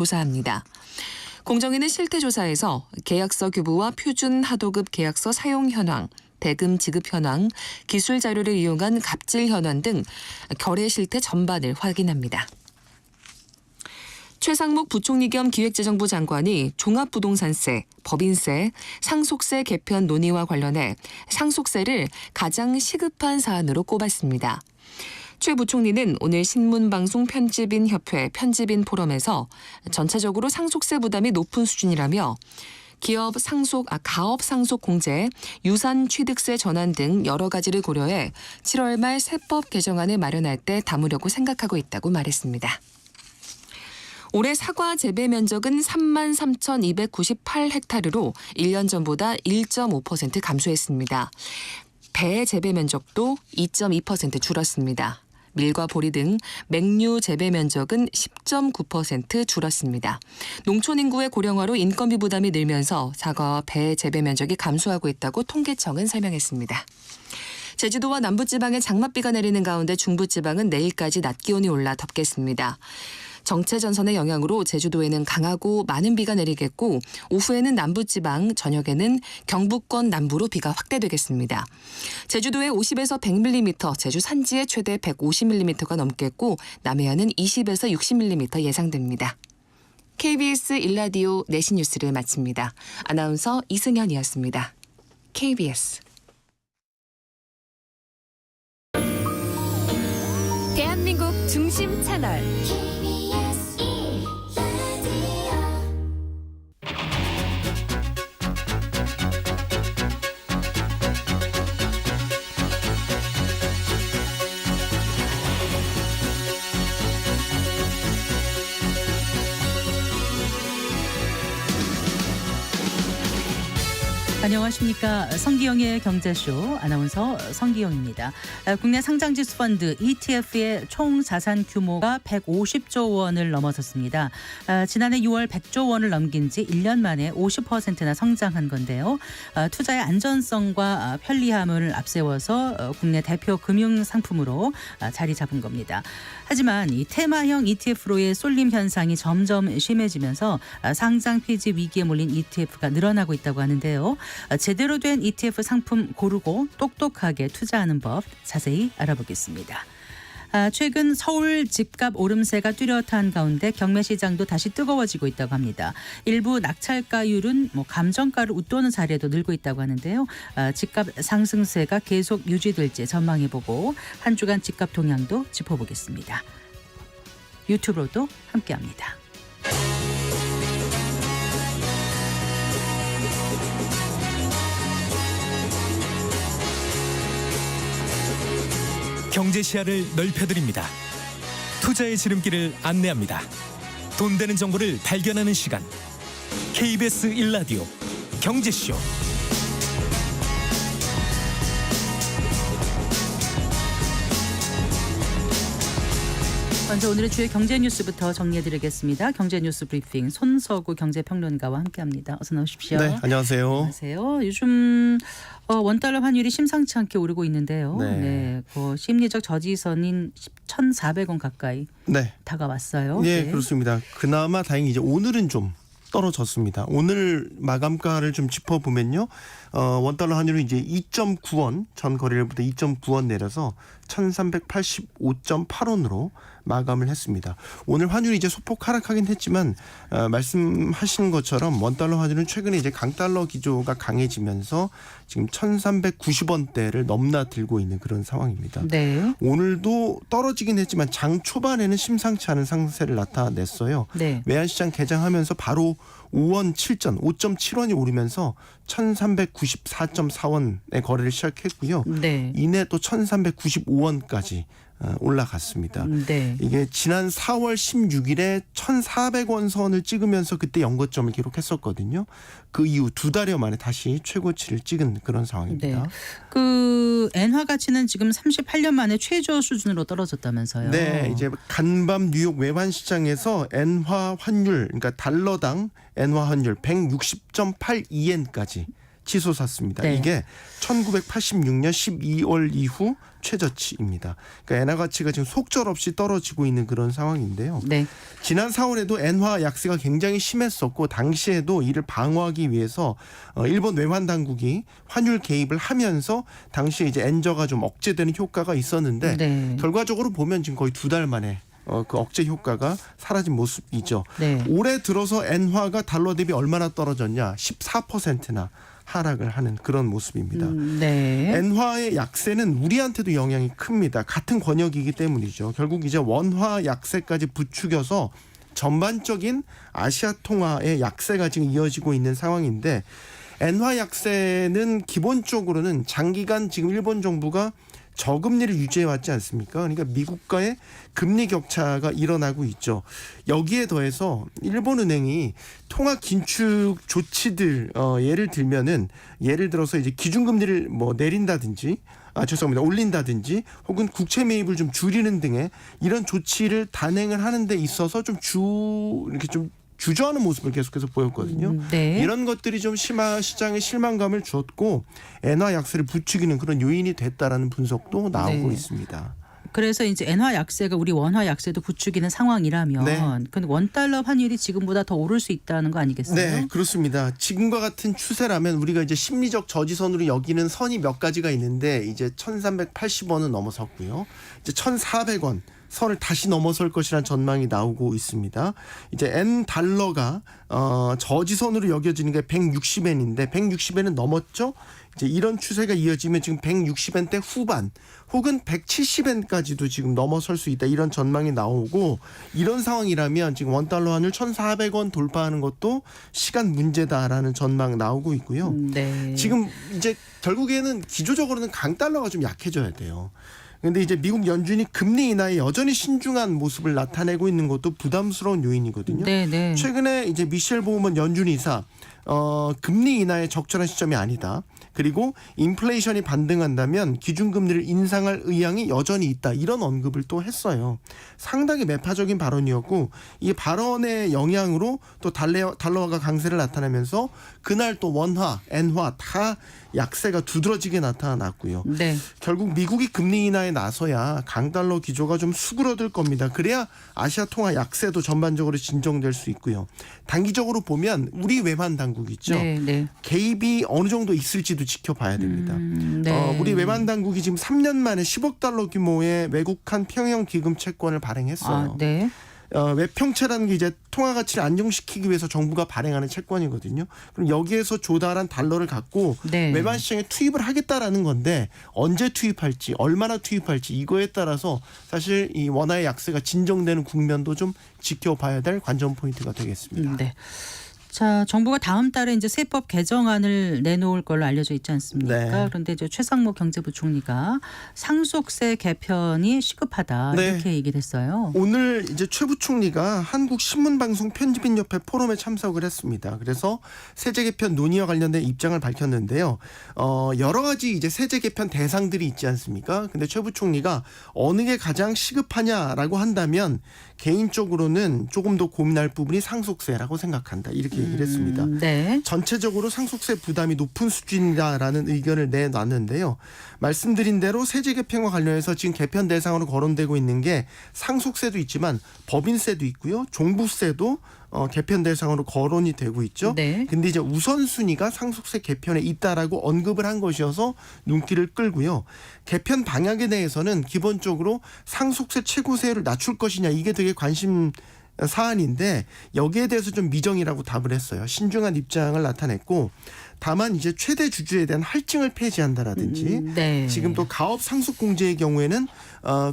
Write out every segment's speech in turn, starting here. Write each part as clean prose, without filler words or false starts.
조사합니다. 공정위는 실태조사에서 계약서 규부와 표준 하도급 계약서 사용 현황, 대금 지급 현황, 기술 자료를 이용한 갑질 현황 등 거래 실태 전반을 확인합니다. 최상목 부총리 겸 기획재정부 장관이 종합부동산세, 법인세, 상속세 개편 논의와 관련해 상속세를 가장 시급한 사안으로 꼽았습니다. 최 부총리는 오늘 신문방송 편집인 협회 편집인 포럼에서 전체적으로 상속세 부담이 높은 수준이라며 가업 상속 공제, 유산 취득세 전환 등 여러 가지를 고려해 7월 말 세법 개정안을 마련할 때 담으려고 생각하고 있다고 말했습니다. 올해 사과 재배 면적은 33,298헥타르로 1년 전보다 1.5% 감소했습니다. 배 재배 면적도 2.2% 줄었습니다. 밀과 보리 등 맹류 재배 면적은 10.9% 줄었습니다. 농촌 인구의 고령화로 인건비 부담이 늘면서 사과와 배 재배 면적이 감소하고 있다고 통계청은 설명했습니다. 제주도와 남부지방에 장맛비가 내리는 가운데 중부지방은 내일까지 낮 기온이 올라 덥겠습니다. 정체전선의 영향으로 제주도에는 강하고 많은 비가 내리겠고 오후에는 남부지방, 저녁에는 경북권 남부로 비가 확대되겠습니다. 제주도에 50에서 100mm, 제주 산지에 최대 150mm가 넘겠고 남해안은 20에서 60mm 예상됩니다. KBS 1라디오 내신 뉴스를 마칩니다. 아나운서 이승현이었습니다. KBS 대한민국 중심 채널 안녕하십니까. 성기영의 경제쇼 아나운서 성기영입니다. 국내 상장지수 펀드 ETF의 총 자산 규모가 150조 원을 넘어섰습니다. 지난해 6월 100조 원을 넘긴 지 1년 만에 50%나 성장한 건데요. 투자의 안전성과 편리함을 앞세워서 국내 대표 금융 상품으로 자리 잡은 겁니다. 하지만 이 테마형 ETF로의 쏠림 현상이 점점 심해지면서 상장 폐지 위기에 몰린 ETF가 늘어나고 있다고 하는데요. 제대로 된 ETF 상품 고르고 똑똑하게 투자하는 법 자세히 알아보겠습니다. 최근 서울 집값 오름세가 뚜렷한 가운데 경매 시장도 다시 뜨거워지고 있다고 합니다. 일부 낙찰가율은 감정가를 웃도는 사례도 늘고 있다고 하는데요. 집값 상승세가 계속 유지될지 전망해보고 한 주간 집값 동향도 짚어보겠습니다. 유튜브로도 함께합니다. 경제 시야를 넓혀드립니다. 투자의 지름길을 안내합니다. 돈 되는 정보를 발견하는 시간. KBS 1라디오 경제쇼. 먼저 오늘의 주요 경제 뉴스부터 정리해드리겠습니다. 경제 뉴스 브리핑 손석우 경제평론가와 함께합니다. 어서 나오십시오. 네, 안녕하세요. 안녕하세요. 요즘 원달러 환율이 심상치 않게 오르고 있는데요. 네. 그 심리적 저지선인 1,400원 가까이 다가왔어요. 네, 그렇습니다. 그나마 다행히 이제 오늘은 좀 떨어졌습니다. 오늘 마감가를 좀 짚어보면요. 원달러 환율은 이제 2.9원 전 거래일보다 2.9원 내려서 1,385.8원으로 마감을 했습니다. 오늘 환율이 이제 소폭 하락하긴 했지만 말씀하신 것처럼 원달러 환율은 최근에 이제 강달러 기조가 강해지면서 지금 1,390원대를 넘나들고 있는 그런 상황입니다. 네. 오늘도 떨어지긴 했지만 장 초반에는 심상치 않은 상세를 나타냈어요. 네. 외환시장 개장하면서 바로 5원 7전, 5.7원이 오르면서 1,394.4원의 거래를 시작했고요. 네. 이내 또 1,395원까지 올라갔습니다. 네. 이게 지난 4월 16일에 1,400원 선을 찍으면서 그때 연고점을 기록했었거든요. 그 이후 두 달여 만에 다시 최고치를 찍은 그런 상황입니다. 네. 그 엔화 가치는 지금 38년 만에 최저 수준으로 떨어졌다면서요. 네, 이제 간밤 뉴욕 외환 시장에서 엔화 환율, 그러니까 달러당 엔화 환율 160.82엔까지 치솟았습니다. 네. 이게 1986년 12월 이후 최저치입니다. 그러니까 엔화 가치가 지금 속절없이 떨어지고 있는 그런 상황인데요. 네. 지난 4월에도 엔화 약세가 굉장히 심했었고 당시에도 이를 방어하기 위해서 일본 외환 당국이 환율 개입을 하면서 당시에 이제 엔저가 좀 억제되는 효과가 있었는데 네. 결과적으로 보면 지금 거의 2달 만에 그 억제 효과가 사라진 모습이죠. 네. 올해 들어서 엔화가 달러 대비 얼마나 떨어졌냐? 14%나 하락을 하는 그런 모습입니다. 네. 엔화의 약세는 우리한테도 영향이 큽니다. 같은 권역이기 때문이죠. 결국 이제 원화 약세까지 부추겨서 전반적인 아시아 통화의 약세가 지금 이어지고 있는 상황인데 엔화 약세는 기본적으로는 장기간 지금 일본 정부가 저금리를 유지해 왔지 않습니까? 그러니까 미국과의 금리 격차가 일어나고 있죠. 여기에 더해서 일본은행이 통화 긴축 조치들 예를 들면은 예를 들어서 이제 기준금리를 뭐 내린다든지 올린다든지 혹은 국채 매입을 좀 줄이는 등의 이런 조치를 단행을 하는 데 있어서 이렇게 좀 주저하는 모습을 계속해서 보였거든요. 네. 이런 것들이 좀 시장에 실망감을 주었고 엔화 약세를 부추기는 그런 요인이 됐다라는 분석도 나오고 네. 있습니다. 그래서 이제 엔화 약세가 우리 원화 약세도 부추기는 상황이라면 네. 근데 원달러 환율이 지금보다 더 오를 수 있다는 거 아니겠어요? 네, 그렇습니다. 지금과 같은 추세라면 우리가 이제 심리적 저지선으로 여기는 선이 몇 가지가 있는데 이제 1,380원은 넘어섰고요. 이제 1,400원 선을 다시 넘어설 것이라는 전망이 나오고 있습니다. 이제 엔 달러가 저지선으로 여겨지는 게 160엔인데 160엔은 넘었죠. 이제 이런 추세가 이어지면 지금 160엔대 후반 혹은 170엔까지도 지금 넘어설 수 있다 이런 전망이 나오고 이런 상황이라면 지금 원달러 환율 1,400원 돌파하는 것도 시간 문제다라는 전망 나오고 있고요. 네. 지금 이제 결국에는 기조적으로는 강달러가 좀 약해져야 돼요. 근데 이제 미국 연준이 금리 인하에 여전히 신중한 모습을 나타내고 있는 것도 부담스러운 요인이거든요. 네, 네. 최근에 이제 미셸 보우먼 연준 이사 금리 인하의 적절한 시점이 아니다. 그리고 인플레이션이 반등한다면 기준금리를 인상할 의향이 여전히 있다. 이런 언급을 또 했어요. 상당히 매파적인 발언이었고 이 발언의 영향으로 또 달러화가 강세를 나타내면서 그날 또 원화, 엔화 다 약세가 두드러지게 나타났고요. 네. 결국 미국이 금리 인하에 나서야 강달러 기조가 좀 수그러들 겁니다. 그래야 아시아 통화 약세도 전반적으로 진정될 수 있고요. 단기적으로 보면 우리 외환 당국 있죠. 네, 네. 개입이 어느 정도 있을지도 지켜봐야 됩니다. 네. 우리 외환 당국이 지금 3년 만에 10억 달러 규모의 외국한 평형 기금 채권을 발행했어요. 아, 네. 외평채라는 게 이제 통화 가치를 안정시키기 위해서 정부가 발행하는 채권이거든요. 그럼 여기에서 조달한 달러를 갖고 네. 외환 시장에 투입을 하겠다라는 건데 언제 투입할지 얼마나 투입할지 이거에 따라서 사실 이 원화의 약세가 진정되는 국면도 좀 지켜봐야 될 관전 포인트가 되겠습니다. 네. 자, 정부가 다음 달에 이제 세법 개정안을 내놓을 걸로 알려져 있지 않습니까? 네. 그런데 이제 최상목 경제부총리가 상속세 개편이 시급하다 네. 이렇게 얘기를 했어요. 오늘 이제 최 부총리가 한국신문방송 편집인협회 포럼에 참석을 했습니다. 그래서 세제 개편 논의와 관련된 입장을 밝혔는데요. 여러 가지 이제 세제 개편 대상들이 있지 않습니까? 근데 최 부총리가 어느 게 가장 시급하냐라고 한다면 개인적으로는 조금 더 고민할 부분이 상속세라고 생각한다. 이렇게 얘기를 했습니다. 네. 전체적으로 상속세 부담이 높은 수준이다라는 의견을 내놨는데요. 말씀드린 대로 세제 개편과 관련해서 지금 개편 대상으로 거론되고 있는 게 상속세도 있지만 법인세도 있고요. 종부세도 개편 대상으로 거론이 되고 있죠. 네. 근데 이제 우선순위가 상속세 개편에 있다라고 언급을 한 것이어서 눈길을 끌고요. 개편 방향에 대해서는 기본적으로 상속세 최고세율을 낮출 것이냐 이게 되게 관심 사안인데 여기에 대해서 좀 미정이라고 답을 했어요. 신중한 입장을 나타냈고 다만 이제 최대 주주에 대한 할증을 폐지한다라든지 네. 지금 또 가업 상속 공제의 경우에는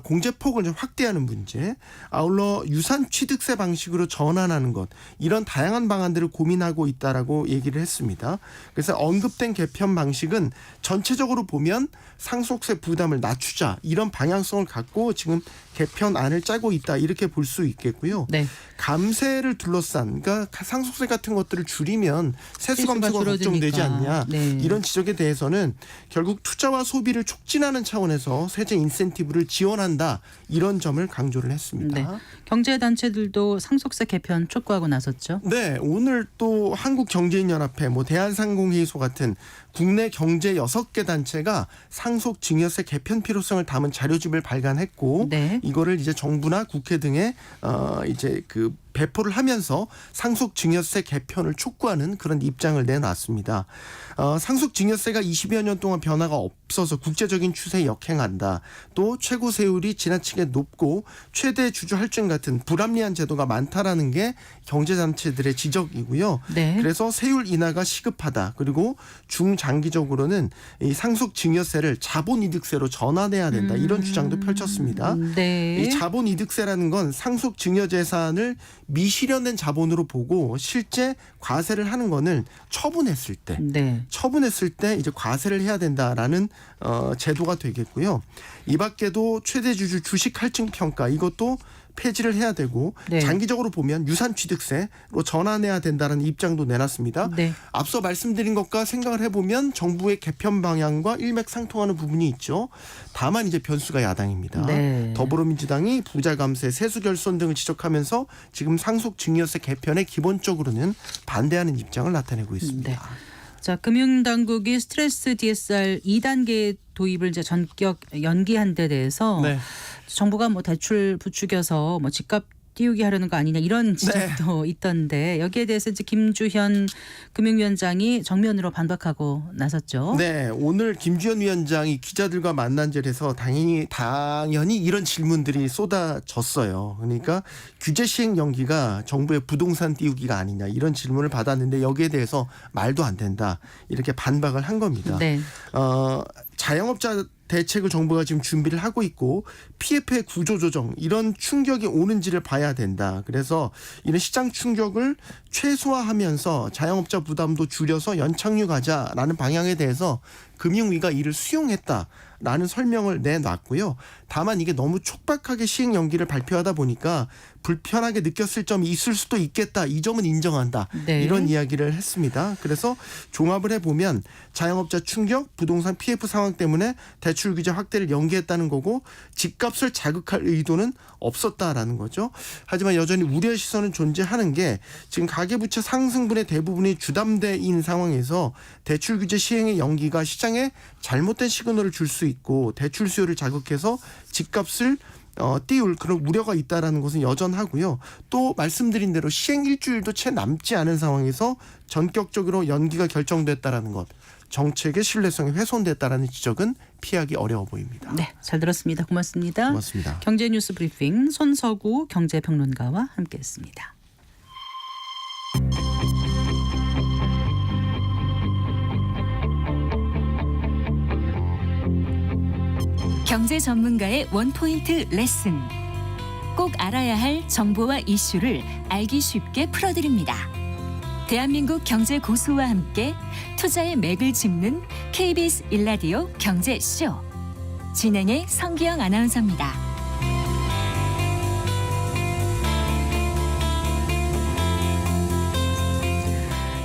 공제폭을 좀 확대하는 문제, 아울러 유산 취득세 방식으로 전환하는 것 이런 다양한 방안들을 고민하고 있다라고 얘기를 했습니다. 그래서 언급된 개편 방식은 전체적으로 보면 상속세 부담을 낮추자 이런 방향성을 갖고 지금 개편안을 짜고 있다 이렇게 볼 수 있겠고요. 네. 감세를 둘러싼 그러니까 상속세 같은 것들을 줄이면 세수 세수가 감소가 걱정되지 줄어드니까. 않냐. 네. 이런 지적에 대해서는 결국 투자와 소비를 촉진하는 차원에서 세제 인센티브를 지원한다. 이런 점을 강조를 했습니다. 네. 경제단체들도 상속세 개편 촉구하고 나섰죠. 네, 오늘 또 한국경제인연합회, 대한상공회의소 같은 국내 경제 6개 단체가 상속증여세 개편 필요성을 담은 자료집을 발간했고, 네. 이거를 이제 정부나 국회 등에 이제 그 배포를 하면서 상속증여세 개편을 촉구하는 그런 입장을 내놨습니다. 상속증여세가 20여 년 동안 변화가 없어서 국제적인 추세에 역행한다. 또 최고 세율이 지나치게 높고 최대 주주 할증 같은 불합리한 제도가 많다라는 게 경제단체들의 지적이고요. 네. 그래서 세율 인하가 시급하다. 그리고 중장기적으로는 이 상속증여세를 자본이득세로 전환해야 된다. 이런 주장도 펼쳤습니다. 네. 이 자본이득세라는 건 상속증여재산을 미실현된 자본으로 보고 실제 과세를 하는 거는 처분했을 때 네. 이제 과세를 해야 된다라는 제도가 되겠고요. 이 밖에도 최대 주주 주식 할증 평가 이것도 폐지를 해야 되고 네. 장기적으로 보면 유산 취득세로 전환해야 된다는 입장도 내놨습니다. 네. 앞서 말씀드린 것과 생각을 해보면 정부의 개편 방향과 일맥상통하는 부분이 있죠. 다만 이제 변수가 야당입니다. 네. 더불어민주당이 부자 감세, 세수 결손 등을 지적하면서 지금 상속증여세 개편에 기본적으로는 반대하는 입장을 나타내고 있습니다. 네. 자, 금융당국이 스트레스 DSR 2단계 도입을 이제 전격 연기한 데 대해서 네. 정부가 대출 부추겨서 집값 띄우게 하려는 거 아니냐 이런 지적도 있던데 여기에 대해서 이제 김주현 금융위원장이 정면으로 반박하고 나섰죠. 네, 오늘 김주현 위원장이 기자들과 만난 자리에서 당연히 이런 질문들이 쏟아졌어요. 그러니까 규제 시행 연기가 정부의 부동산 띄우기가 아니냐 이런 질문을 받았는데 여기에 대해서 말도 안 된다 이렇게 반박을 한 겁니다. 네. 자영업자 대책을 정부가 지금 준비를 하고 있고 PF의 구조조정 이런 충격이 오는지를 봐야 된다. 그래서 이런 시장 충격을 최소화하면서 자영업자 부담도 줄여서 연착륙하자라는 방향에 대해서 금융위가 이를 수용했다라는 설명을 내놨고요. 다만 이게 너무 촉박하게 시행 연기를 발표하다 보니까 불편하게 느꼈을 점이 있을 수도 있겠다. 이 점은 인정한다. 네. 이런 이야기를 했습니다. 그래서 종합을 해보면 자영업자 충격, 부동산 PF 상황 때문에 대출 규제 확대를 연기했다는 거고 집값을 자극할 의도는 없었다라는 거죠. 하지만 여전히 우려의 시선은 존재하는 게 지금 가계부채 상승분의 대부분이 주담대인 상황에서 대출 규제 시행의 연기가 시장에 잘못된 시그널을 줄 수 있고 대출 수요를 자극해서 집값을 띄울 그런 우려가 있다라는 것은 여전하고요. 또 말씀드린 대로 시행 일주일도 채 남지 않은 상황에서 전격적으로 연기가 결정됐다라는 것, 정책의 신뢰성이 훼손됐다라는 지적은 피하기 어려워 보입니다. 네, 잘 들었습니다. 고맙습니다. 고맙습니다. 경제뉴스 브리핑 손서구 경제평론가와 함께했습니다. 경제 전문가의 원포인트 레슨. 꼭 알아야 할 정보와 이슈를 알기 쉽게 풀어드립니다. 대한민국 경제 고수와 함께 투자의 맥을 짚는 KBS 1라디오 경제쇼. 진행의 성기영 아나운서입니다.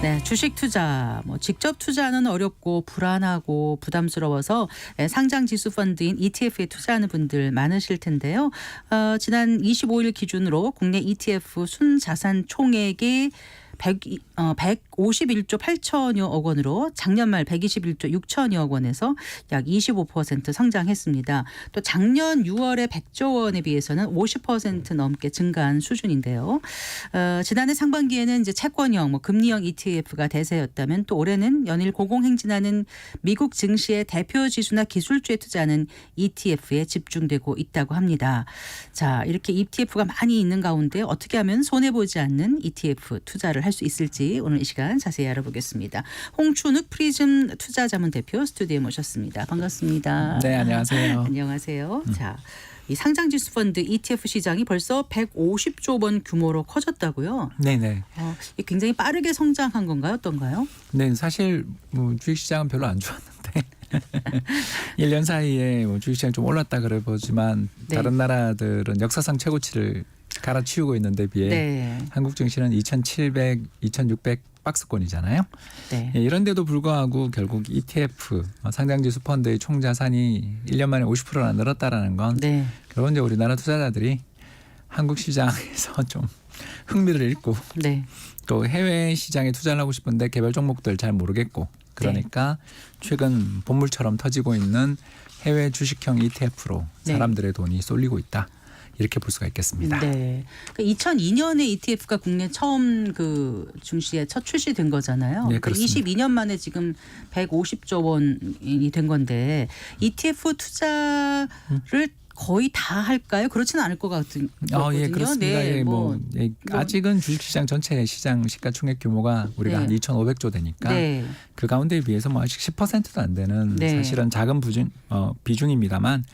네, 주식 투자, 직접 투자는 어렵고 불안하고 부담스러워서 상장 지수 펀드인 ETF에 투자하는 분들 많으실 텐데요. 지난 25일 기준으로 국내 ETF 순자산 총액이 151조 8천여억 원으로 작년 말 121조 6천여억 원에서 약 25% 성장했습니다. 또 작년 6월에 100조 원에 비해서는 50% 넘게 증가한 수준인데요. 지난해 상반기에는 이제 채권형, 금리형 ETF가 대세였다면 또 올해는 연일 고공행진하는 미국 증시의 대표 지수나 기술주에 투자하는 ETF에 집중되고 있다고 합니다. 자, 이렇게 ETF가 많이 있는 가운데 어떻게 하면 손해보지 않는 ETF 투자를 할 수 있을지 오늘 이 시간 자세히 알아보겠습니다. 홍춘욱 프리즘 투자자문 대표 스튜디오에 모셨습니다. 반갑습니다. 네, 안녕하세요. 안녕하세요. 자, 이 상장지수 펀드 ETF 시장이 벌써 150조 원 규모로 커졌다고요? 네네. 굉장히 빠르게 성장한 건가요? 어떤가요? 네, 사실 주식시장은 별로 안 좋았는데 1년 사이에 주식시장이 좀 올랐다 그래 보지만 네. 다른 나라들은 역사상 최고치를 갈아치우고 있는 데 비해 네. 한국 증시는 2,700, 2,600 박스권이잖아요. 네. 예, 이런데도 불구하고 결국 ETF 상장지수 펀드의 총 자산이 1년 만에 50%나 늘었다라는 건 네. 결국 이제 우리나라 투자자들이 한국 시장에서 좀 흥미를 잃고 네. 또 해외 시장에 투자를 하고 싶은데 개별 종목들 잘 모르겠고 그러니까 최근 본물처럼 터지고 있는 해외 주식형 ETF로 네. 사람들의 돈이 쏠리고 있다. 이렇게 볼 수가 있겠습니다. 네. 그러니까 2002년에 ETF가 국내 처음 그 증시에 첫 출시된 거잖아요. 네, 그러니까 그렇습니다. 22년 만에 지금 150조 원이 된 건데 ETF 투자를 거의 다 할까요? 그렇지는 않을 것 같거든요. 예, 그렇습니다. 네, 예, 아직은 주식시장 전체 시장 시가총액 규모가 우리가 네. 한 2,500조 되니까 네. 그 가운데에 비해서 뭐 아직 10%도 안 되는 네. 사실은 작은 비중입니다만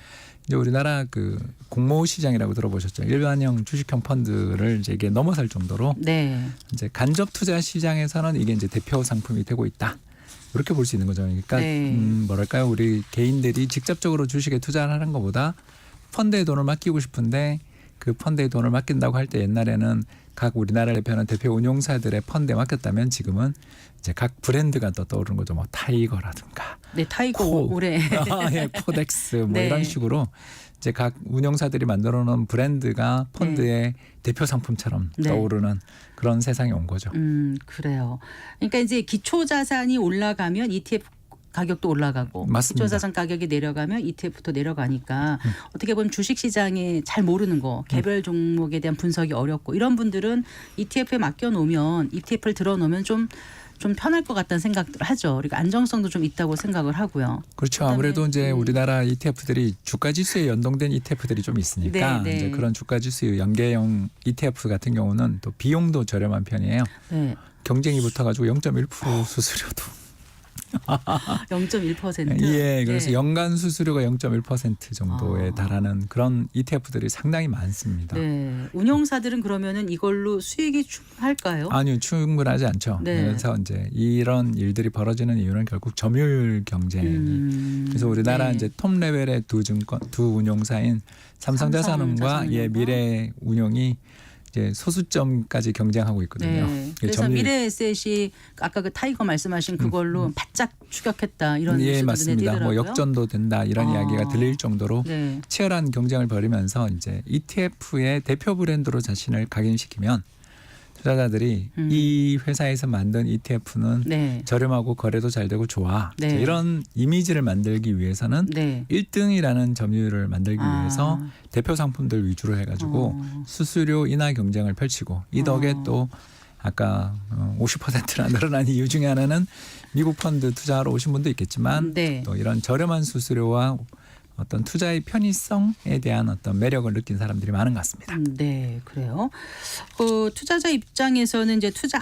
이제 우리나라 그 공모 시장이라고 들어보셨죠? 일반형 주식형 펀드를 이제 이게 넘어설 정도로 네. 이제 간접 투자 시장에서는 이게 이제 대표 상품이 되고 있다. 이렇게 볼 수 있는 거죠. 그러니까 네. 뭐랄까요? 우리 개인들이 직접적으로 주식에 투자를 하는 것보다 펀드에 돈을 맡기고 싶은데 그 펀드에 돈을 맡긴다고 할 때 옛날에는 각 우리나라를 대표하는 대표 운용사들의 펀드에 맡겼다면 지금은 이제 각 브랜드가 또 떠오르는 거죠. 뭐 타이거라든가 네, 타이거 올해 예, 코덱스 뭐 네. 이런 식으로 이제 각 운용사들이 만들어 놓은 브랜드가 펀드의 대표 상품처럼 네. 떠오르는 그런 세상이 온 거죠. 그래요. 그러니까 이제 기초 자산이 올라가면 ETF 가격도 올라가고 맞습니다. 기초 자산 가격이 내려가면 ETF도 내려가니까 어떻게 보면 주식 시장에 잘 모르는 거 개별 종목에 대한 분석이 어렵고 이런 분들은 ETF에 맡겨 놓으면 ETF를 들어 놓으면 좀 편할 것 같다는 생각을 하죠. 그리고 안정성도 좀 있다고 생각을 하고요. 그렇죠. 그다음에, 아무래도 이제 우리나라 ETF들이 주가 지수에 연동된 ETF들이 좀 있으니까 네, 네. 이제 그런 주가 지수 연계형 ETF 같은 경우는 또 비용도 저렴한 편이에요. 네. 경쟁이 붙어가지고 0.1% 수수료도 0.1%. 예, 그래서 네. 연간 수수료가 0.1% 정도에 아. 달하는 그런 ETF들이 상당히 많습니다. 네. 운용사들은 그러면은 이걸로 수익이 충분할까요? 아니요, 충분하지 않죠. 네. 그래서 이제 이런 일들이 벌어지는 이유는 결국 점유율 경쟁이. 그래서 우리나라 네. 이제 톱 레벨의 두 운용사인 삼성자산운과 삼성자산운용과 미래운용이 이제 소수점까지 경쟁하고 있거든요. 네. 그래서 미래에셋이 아까 그 타이거 말씀하신 그걸로 바짝 추격했다 이런 예, 뉴스도 눈에 맞습니다. 뭐 띄더라고요. 역전도 된다 이런 이야기가 들릴 정도로 네. 치열한 경쟁을 벌이면서 이제 ETF의 대표 브랜드로 자신을 각인시키면 투자자들이 이 회사에서 만든 ETF는 네. 저렴하고 거래도 잘 되고 좋아. 네. 이런 이미지를 만들기 위해서는 네. 1등이라는 점유율을 만들기 아. 위해서 대표 상품들 위주로 해가지고 수수료 인하 경쟁을 펼치고 이 덕에 또 아까 50%나 늘어난 이유 중에 하나는 미국 펀드 투자하러 오신 분도 있겠지만 네. 또 이런 저렴한 수수료와 어떤 투자의 편의성에 대한 어떤 매력을 느낀 사람들이 많은 것 같습니다. 네, 그래요. 투자자 입장에서는 이제 투자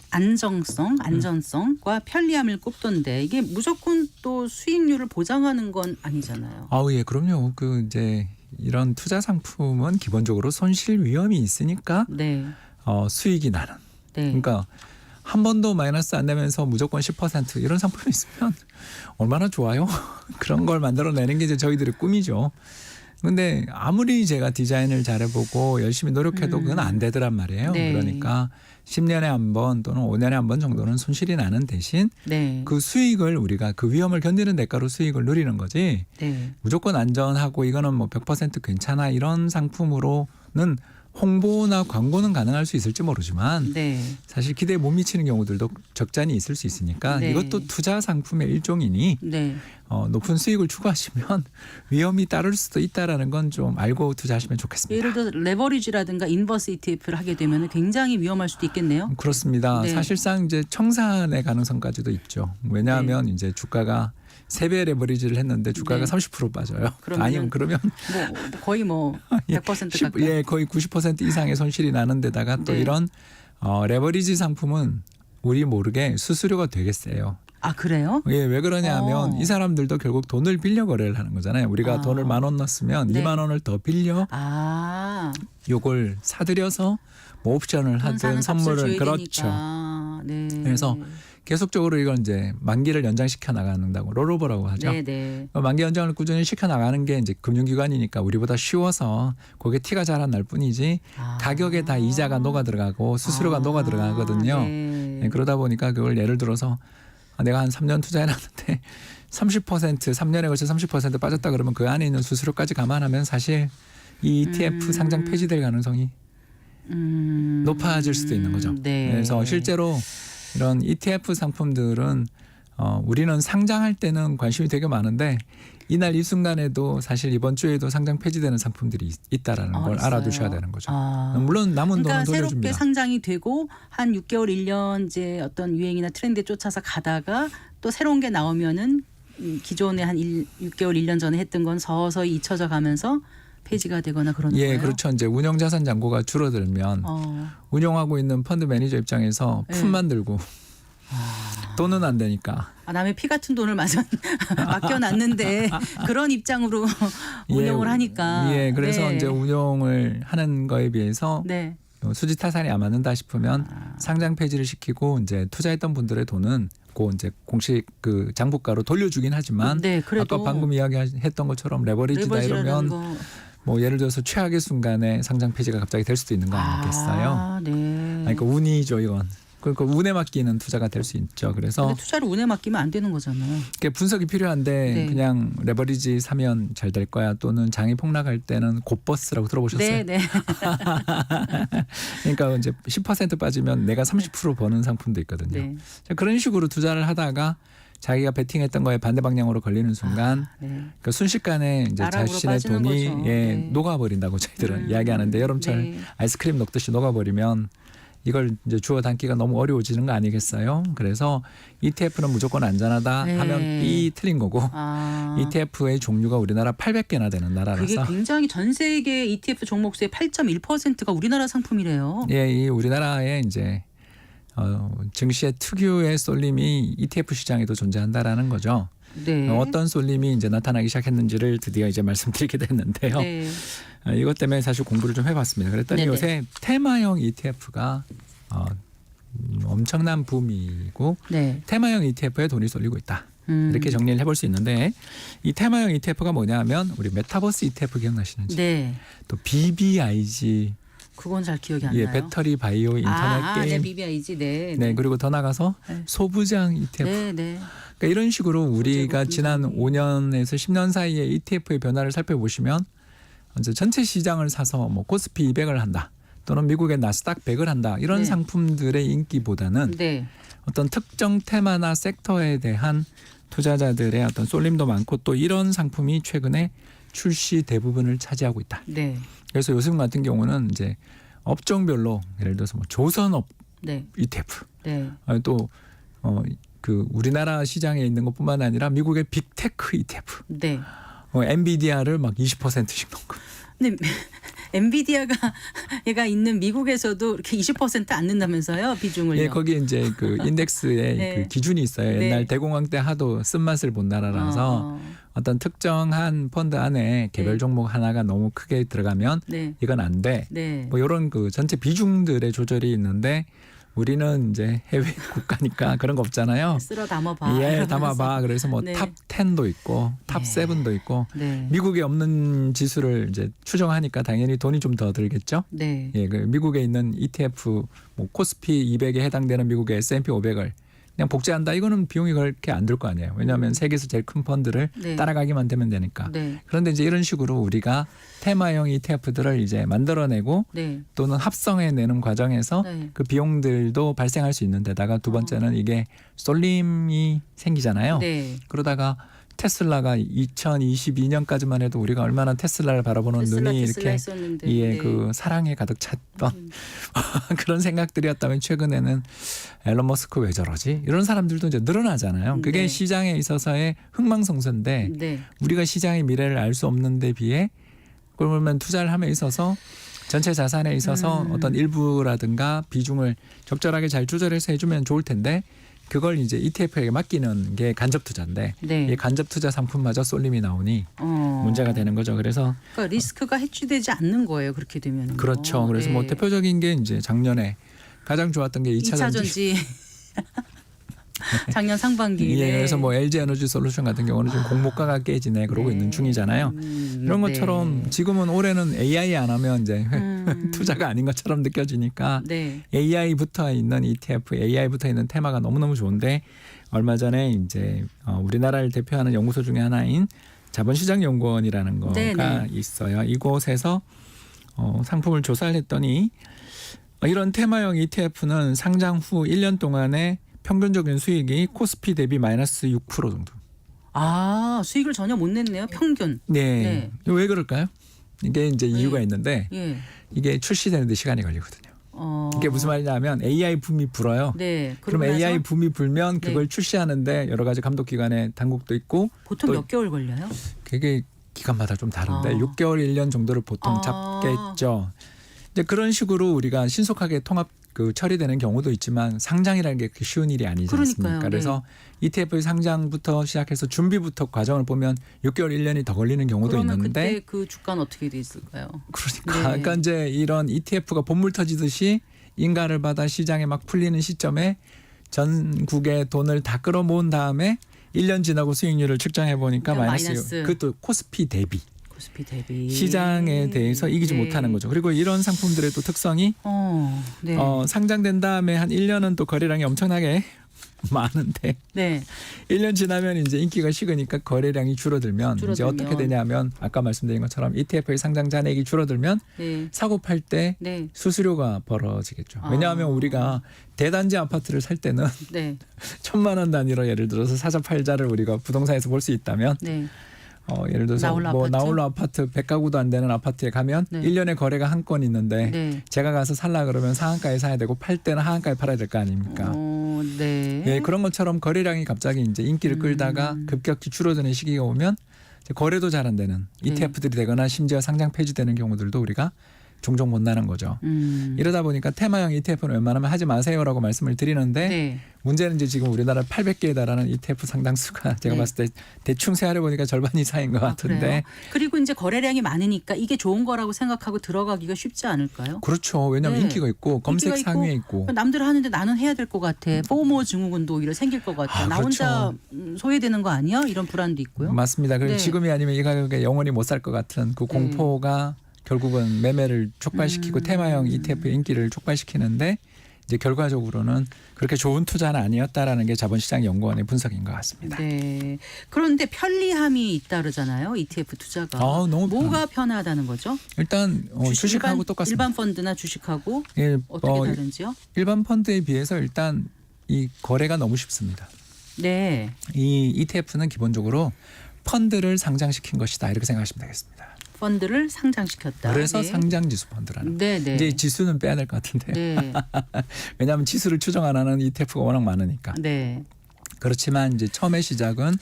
안전성과 편리함을 꼽던데 이게 무조건 또 수익률을 보장하는 건 아니잖아요. 예, 그럼요. 그 이제 이런 투자 상품은 기본적으로 손실 위험이 있으니까 네. 수익이 나는. 네. 그러니까 한 번도 마이너스 안 되면서 무조건 10% 이런 상품이 있으면 얼마나 좋아요. 그런 걸 만들어내는 게 이제 저희들의 꿈이죠. 근데 아무리 제가 디자인을 잘해보고 열심히 노력해도 그건 안 되더란 말이에요. 네. 그러니까 10년에 한 번 또는 5년에 한 번 정도는 손실이 나는 대신 네. 그 수익을 우리가 그 위험을 견디는 대가로 수익을 누리는 거지 네. 무조건 안전하고 이거는 뭐 100% 괜찮아 이런 상품으로는 홍보나 광고는 가능할 수 있을지 모르지만 네. 사실 기대에 못 미치는 경우들도 적잖이 있을 수 있으니까 네. 이것도 투자 상품의 일종이니 네. 높은 수익을 추구하시면 위험이 따를 수도 있다라는 건 좀 알고 투자하시면 좋겠습니다. 예를 들어 레버리지라든가 인버스 ETF를 하게 되면 굉장히 위험할 수도 있겠네요. 그렇습니다. 네. 사실상 이제 청산의 가능성까지도 있죠. 왜냐하면 이제 주가가 3배 레버리지를 했는데 주가가 네. 30% 빠져요. 그러면은 아니면 그러면 거의 100% 가까이. 예, 거의 90% 이상의 손실이 나는 데다가 또 네. 이런 레버리지 상품은 우리 모르게 수수료가 되게 세요. 아, 그래요? 예, 왜 그러냐면 이 사람들도 결국 돈을 빌려 거래를 하는 거잖아요. 우리가 돈을 10,000원 넣었으면 네. 20,000원을 더 빌려 아. 요걸 사들여서 뭐 옵션을 하든 사는 값을 선물을 줘야 그렇죠. 되니까. 네. 그래서 계속적으로 이건 이제 만기를 연장시켜 나간다고 롤오버라고 하죠. 네네. 만기 연장을 꾸준히 시켜 나가는 게 이제 금융기관이니까 우리보다 쉬워서 그게 티가 잘 안 날 뿐이지 가격에 다 이자가 녹아 들어가고 수수료가 녹아 들어가거든요. 네. 네, 그러다 보니까 그걸 예를 들어서 내가 한 3년 투자해놨는데 30% 3년에 걸쳐 30% 빠졌다 그러면 그 안에 있는 수수료까지 감안하면 사실 이 ETF 상장 폐지될 가능성이 높아질 수도 있는 거죠. 네. 그래서 실제로 이런 ETF 상품들은 우리는 상장할 때는 관심이 되게 많은데 이날 이 순간에도 사실 이번 주에도 상장 폐지되는 상품들이 있다라는 걸 있어요? 알아두셔야 되는 거죠. 아. 물론 남은 그러니까 돈은 새롭게 돌려줍니다. 상장이 되고 한 6개월 1년 이제 어떤 유행이나 트렌드에 쫓아서 가다가 또 새로운 게 나오면은 기존에 한 6개월 1년 전에 했던 건 서서히 잊혀져 가면서 폐지가 되거나 그러는 예, 거예요. 그렇죠. 이제 운영자산 잔고가 줄어들면 운영하고 있는 펀드 매니저 입장에서 네. 푼만 들고 돈은 안 되니까. 남의 피 같은 돈을 맡겨놨는데 그런 입장으로 운영을 하니까. 예, 그래서 네. 이제 운용을 하는 거에 비해서 네. 수지 타산이 안 맞는다 싶으면 상장 폐지를 시키고 이제 투자했던 분들의 돈은 고 이제 공식 그 장부가로 돌려주긴 하지만 네, 그래도 아까 방금 이야기했던 것처럼 레버리지다 레버리지라는 이러면 거. 뭐 예를 들어서 최악의 순간에 상장 폐지가 갑자기 될 수도 있는 거 아니겠어요? 아, 네. 아니, 그러니까 운이죠 이건. 그러니까 운에 맡기는 투자가 될 수 있죠. 그래서 근데 투자를 운에 맡기면 안 되는 거잖아요. 이렇게 분석이 필요한데 네. 그냥 레버리지 사면 잘 될 거야 또는 장이 폭락할 때는 곧버스라고 들어보셨어요? 네, 네. 그러니까 이제 10% 빠지면 내가 30% 버는 상품도 있거든요. 네. 자, 그런 식으로 투자를 하다가 자기가 베팅했던 거에 반대 방향으로 걸리는 순간 네. 그러니까 순식간에 이제 나락으로 자신의 빠지는 돈이 거죠. 예, 네. 녹아버린다고 저희들은 이야기하는데 여름철 네. 아이스크림 녹듯이 녹아버리면 이걸 이제 주워 담기가 너무 어려워지는 거 아니겠어요? 그래서 ETF는 무조건 안전하다 네. 하면 이 틀린 거고 아. ETF의 종류가 우리나라 800개나 되는 그게 나라라서 굉장히 전 세계 ETF 종목 수의 8.1%가 우리나라 상품이래요. 예, 이 우리나라의 이제 증시의 특유의 쏠림이 ETF 시장에도 존재한다라는 거죠. 네. 어떤 쏠림이 이제 나타나기 시작했는지를 드디어 이제 말씀드리게 됐는데요. 네. 이것 때문에 사실 공부를 좀 해봤습니다. 그랬더니 네네. 요새 테마형 ETF가 엄청난 붐이고 네. 테마형 ETF에 돈이 쏠리고 있다. 음. 이렇게 정리를 해볼 수 있는데 이 테마형 ETF가 뭐냐면 우리 메타버스 ETF 기억나시는지 네. 또 BBIG 그건 잘 기억이 안 예, 나요. 배터리 바이오 인터넷 네, 게임 BBIG. 네. 네, 그리고 더 나가서 네. 소부장 ETF. 네, 네. 그러니까 이런 식으로 우리가 소재고 지난 분석이. 5년에서 10년 사이에 ETF의 변화를 살펴보시면 이제 전체 시장을 사서 뭐 코스피 200을 한다. 또는 미국의 나스닥 100을 한다. 이런 네. 상품들의 인기보다는 네. 어떤 특정 테마나 섹터에 대한 투자자들의 어떤 쏠림도 많고 또 이런 상품이 최근에 출시 대부분을 차지하고 있다. 네. 그래서 요즘 같은 경우는 이제 업종별로 예를 들어서 뭐 조선업 네. ETF 네. 그 우리나라 시장에 있는 것뿐만 아니라 미국의 빅테크 ETF, 네. 엔비디아를 막 20%씩 넣고. 근데 엔비디아가 얘가 있는 미국에서도 이렇게 20%안 넣는다면서요, 비중을요. 예, 거기 이제 그 인덱스에 네. 그 기준이 있어요. 네. 옛날 대공황 때 하도 쓴맛을 본 나라라서 어떤 특정한 펀드 안에 개별 네. 종목 하나가 너무 크게 들어가면 네. 이건 안 돼. 네. 뭐 이런 그 전체 비중들의 조절이 있는데 우리는 이제 해외 국가니까 그런 거 없잖아요. 쓸어 담아봐. 예, 이러면서. 담아봐. 그래서 뭐 네. 탑 10도 있고 탑 네. 7도 있고 네. 미국에 없는 지수를 이제 추정하니까 당연히 돈이 좀 더 들겠죠. 네. 예, 그 미국에 있는 ETF 뭐 코스피 200에 해당되는 미국의 S&P 500을 그냥 복제한다. 이거는 비용이 그렇게 안 들 거 아니에요. 왜냐하면 세계에서 제일 큰 펀드를 네. 따라가기만 되면 되니까. 네. 그런데 이제 이런 식으로 우리가 테마형 ETF들을 이제 만들어내고 네. 또는 합성해내는 과정에서 네. 그 비용들도 발생할 수 있는 데다가 두 번째는 이게 쏠림이 생기잖아요. 네. 그러다가 테슬라가 2022년까지만 해도 우리가 얼마나 테슬라를 바라보는 테슬라 눈이 이렇게 했었는데. 예, 네. 그 사랑에 가득 찼던 그런 생각들이었다면 최근에는 앨런 머스크 왜 저러지? 이런 사람들도 이제 늘어나잖아요. 그게 네. 시장에 있어서의 흥망성쇠인데 네. 우리가 시장의 미래를 알 수 없는 데 비해 그러면 투자를 함에 있어서 전체 자산에 있어서 어떤 일부라든가 비중을 적절하게 잘 조절해서 해주면 좋을 텐데 그걸 이제 ETF에게 맡기는 게 간접 투자인데 네. 이 간접 투자 상품마저 쏠림이 나오니 문제가 되는 거죠. 그래서 그러니까 리스크가 해지되지 않는 거예요. 그렇게 되면. 그렇죠. 그래서 뭐 대표적인 게 이제 작년에 가장 좋았던 게 2차 전지. 2차 전지. 작년 상반기에. 예, 그래서 뭐 LG 에너지 솔루션 같은 경우는 지금 공모가가 깨지네 그러고 네. 있는 중이잖아요. 이런 것처럼 네. 지금은 올해는 AI 안 하면 이제 투자가 아닌 것처럼 느껴지니까 네. AI 붙어 있는 ETF, AI 붙어 있는 테마가 너무너무 좋은데 얼마 전에 이제 우리나라를 대표하는 연구소 중에 하나인 자본시장연구원이라는 거가 네네. 있어요. 이곳에서 상품을 조사를 했더니 이런 테마형 ETF는 상장 후 1년 동안의 평균적인 수익이 코스피 대비 마이너스 6% 정도. 아, 수익을 전혀 못 냈네요. 평균. 네. 왜 그럴까요? 이게 이제 이유가 있는데 예. 이게 출시되는데 시간이 걸리거든요. 이게 무슨 말이냐면 AI 붐이 불어요. 네. 그럼 그러고 AI 나서 붐이 불면 그걸 네. 출시하는데 여러 가지 감독 기관의 당국도 있고 보통 또 몇 개월 걸려요? 그게 기간마다 좀 다른데 아. 6개월 1년 정도를 보통 아. 잡겠죠. 이제 그런 식으로 우리가 신속하게 통합 처리되는 경우도 있지만 상장이라는 게 그렇게 쉬운 일이 아니지 않습니까? 그러니까요. 그래서 ETF의 상장부터 시작해서 준비부터 과정을 보면 6개월 1년이 더 걸리는 경우도 그러면 있는데 그때 그 주가는 어떻게 돼 있을까요? 그러니까, 네. 그러니까 이제 이런 ETF가 본물 터지듯이 인가를 받아 시장에 막 풀리는 시점에 전국의 돈을 다 끌어모은 다음에 1년 지나고 수익률을 측정해 보니까 그러니까 마이너스. 그것도 코스피 대비 코스피 대비 시장에 대해서 이기지 네. 못하는 거죠. 그리고 이런 상품들의 또 특성이 네. 상장된 다음에 한 1년은 또 거래량이 엄청나게 많은데 네. 1년 지나면 이제 인기가 식으니까 거래량이 줄어들면 이제 줄어들면. 어떻게 되냐면 아까 말씀드린 것처럼 ETF의 상장 잔액이 줄어들면 네. 사고 팔 때 네. 수수료가 벌어지겠죠. 아. 왜냐하면 우리가 대단지 아파트를 살 때는 네. 1,000만 원 단위로 예를 들어서 사자 팔자를 우리가 부동산에서 볼 수 있다면 네. 예를 들어서 나홀로 뭐 아파트? 나홀로 아파트 100가구도 안 되는 아파트에 가면 네. 1년에 거래가 한 건 있는데 네. 제가 가서 살라 그러면 상한가에 사야 되고 팔 때는 하한가에 팔아야 될 거 아닙니까? 네. 예, 그런 것처럼 거래량이 갑자기 이제 인기를 끌다가 급격히 줄어드는 시기가 오면 이제 거래도 잘 안 되는 네. ETF들이 되거나 심지어 상장 폐지되는 경우들도 우리가 종종 만나는 거죠. 이러다 보니까 테마형 ETF는 웬만하면 하지 마세요라고 말씀을 드리는데 네. 문제는 문제는 이제 지금 우리나라 800개에 달하는 ETF 상당수가 제가 네. 봤을 때 대충 세하려 보니까 절반 이상인 것 같은데 그래요? 그리고 이제 거래량이 많으니까 이게 좋은 거라고 생각하고 들어가기가 쉽지 않을까요? 그렇죠. 왜냐하면 네. 인기가 있고 검색 인기가 상위에 있고 남들 하는데 나는 해야 될 것 같아. 포모 증후군도 오히려 생길 것 같아. 아, 나 혼자 그렇죠. 소외되는 거 아니야? 이런 불안도 있고요. 맞습니다. 그리고 네. 지금이 아니면 이 가격에 영원히 못 살 것 같은 그 공포가 결국은 매매를 촉발시키고 테마형 ETF의 인기를 촉발시키는데 이제 결과적으로는 그렇게 좋은 투자는 아니었다라는 게 자본시장연구원의 분석인 것 같습니다. 네. 그런데 편리함이 있다 그러잖아요. ETF 투자가. 너무 뭐가 편하다는 거죠? 일단 주식하고 일반, 똑같습니다. 일반 펀드나 주식하고 예, 어떻게 다른지요? 일반 펀드에 비해서 일단 이 거래가 너무 쉽습니다. 네. 이 ETF는 기본적으로 펀드를 상장시킨 것이다 이렇게 생각하시면 되겠습니다. 펀드를 상장시켰다. 그래서 네. 상장지수 펀드라는 네, 네. 이제 지수는 빼야 될 것 같은데 네. 왜냐하면 지수를 추정 안 하는 ETF가 워낙 많으니까. 네. 그렇지만 이제 처음의 시작은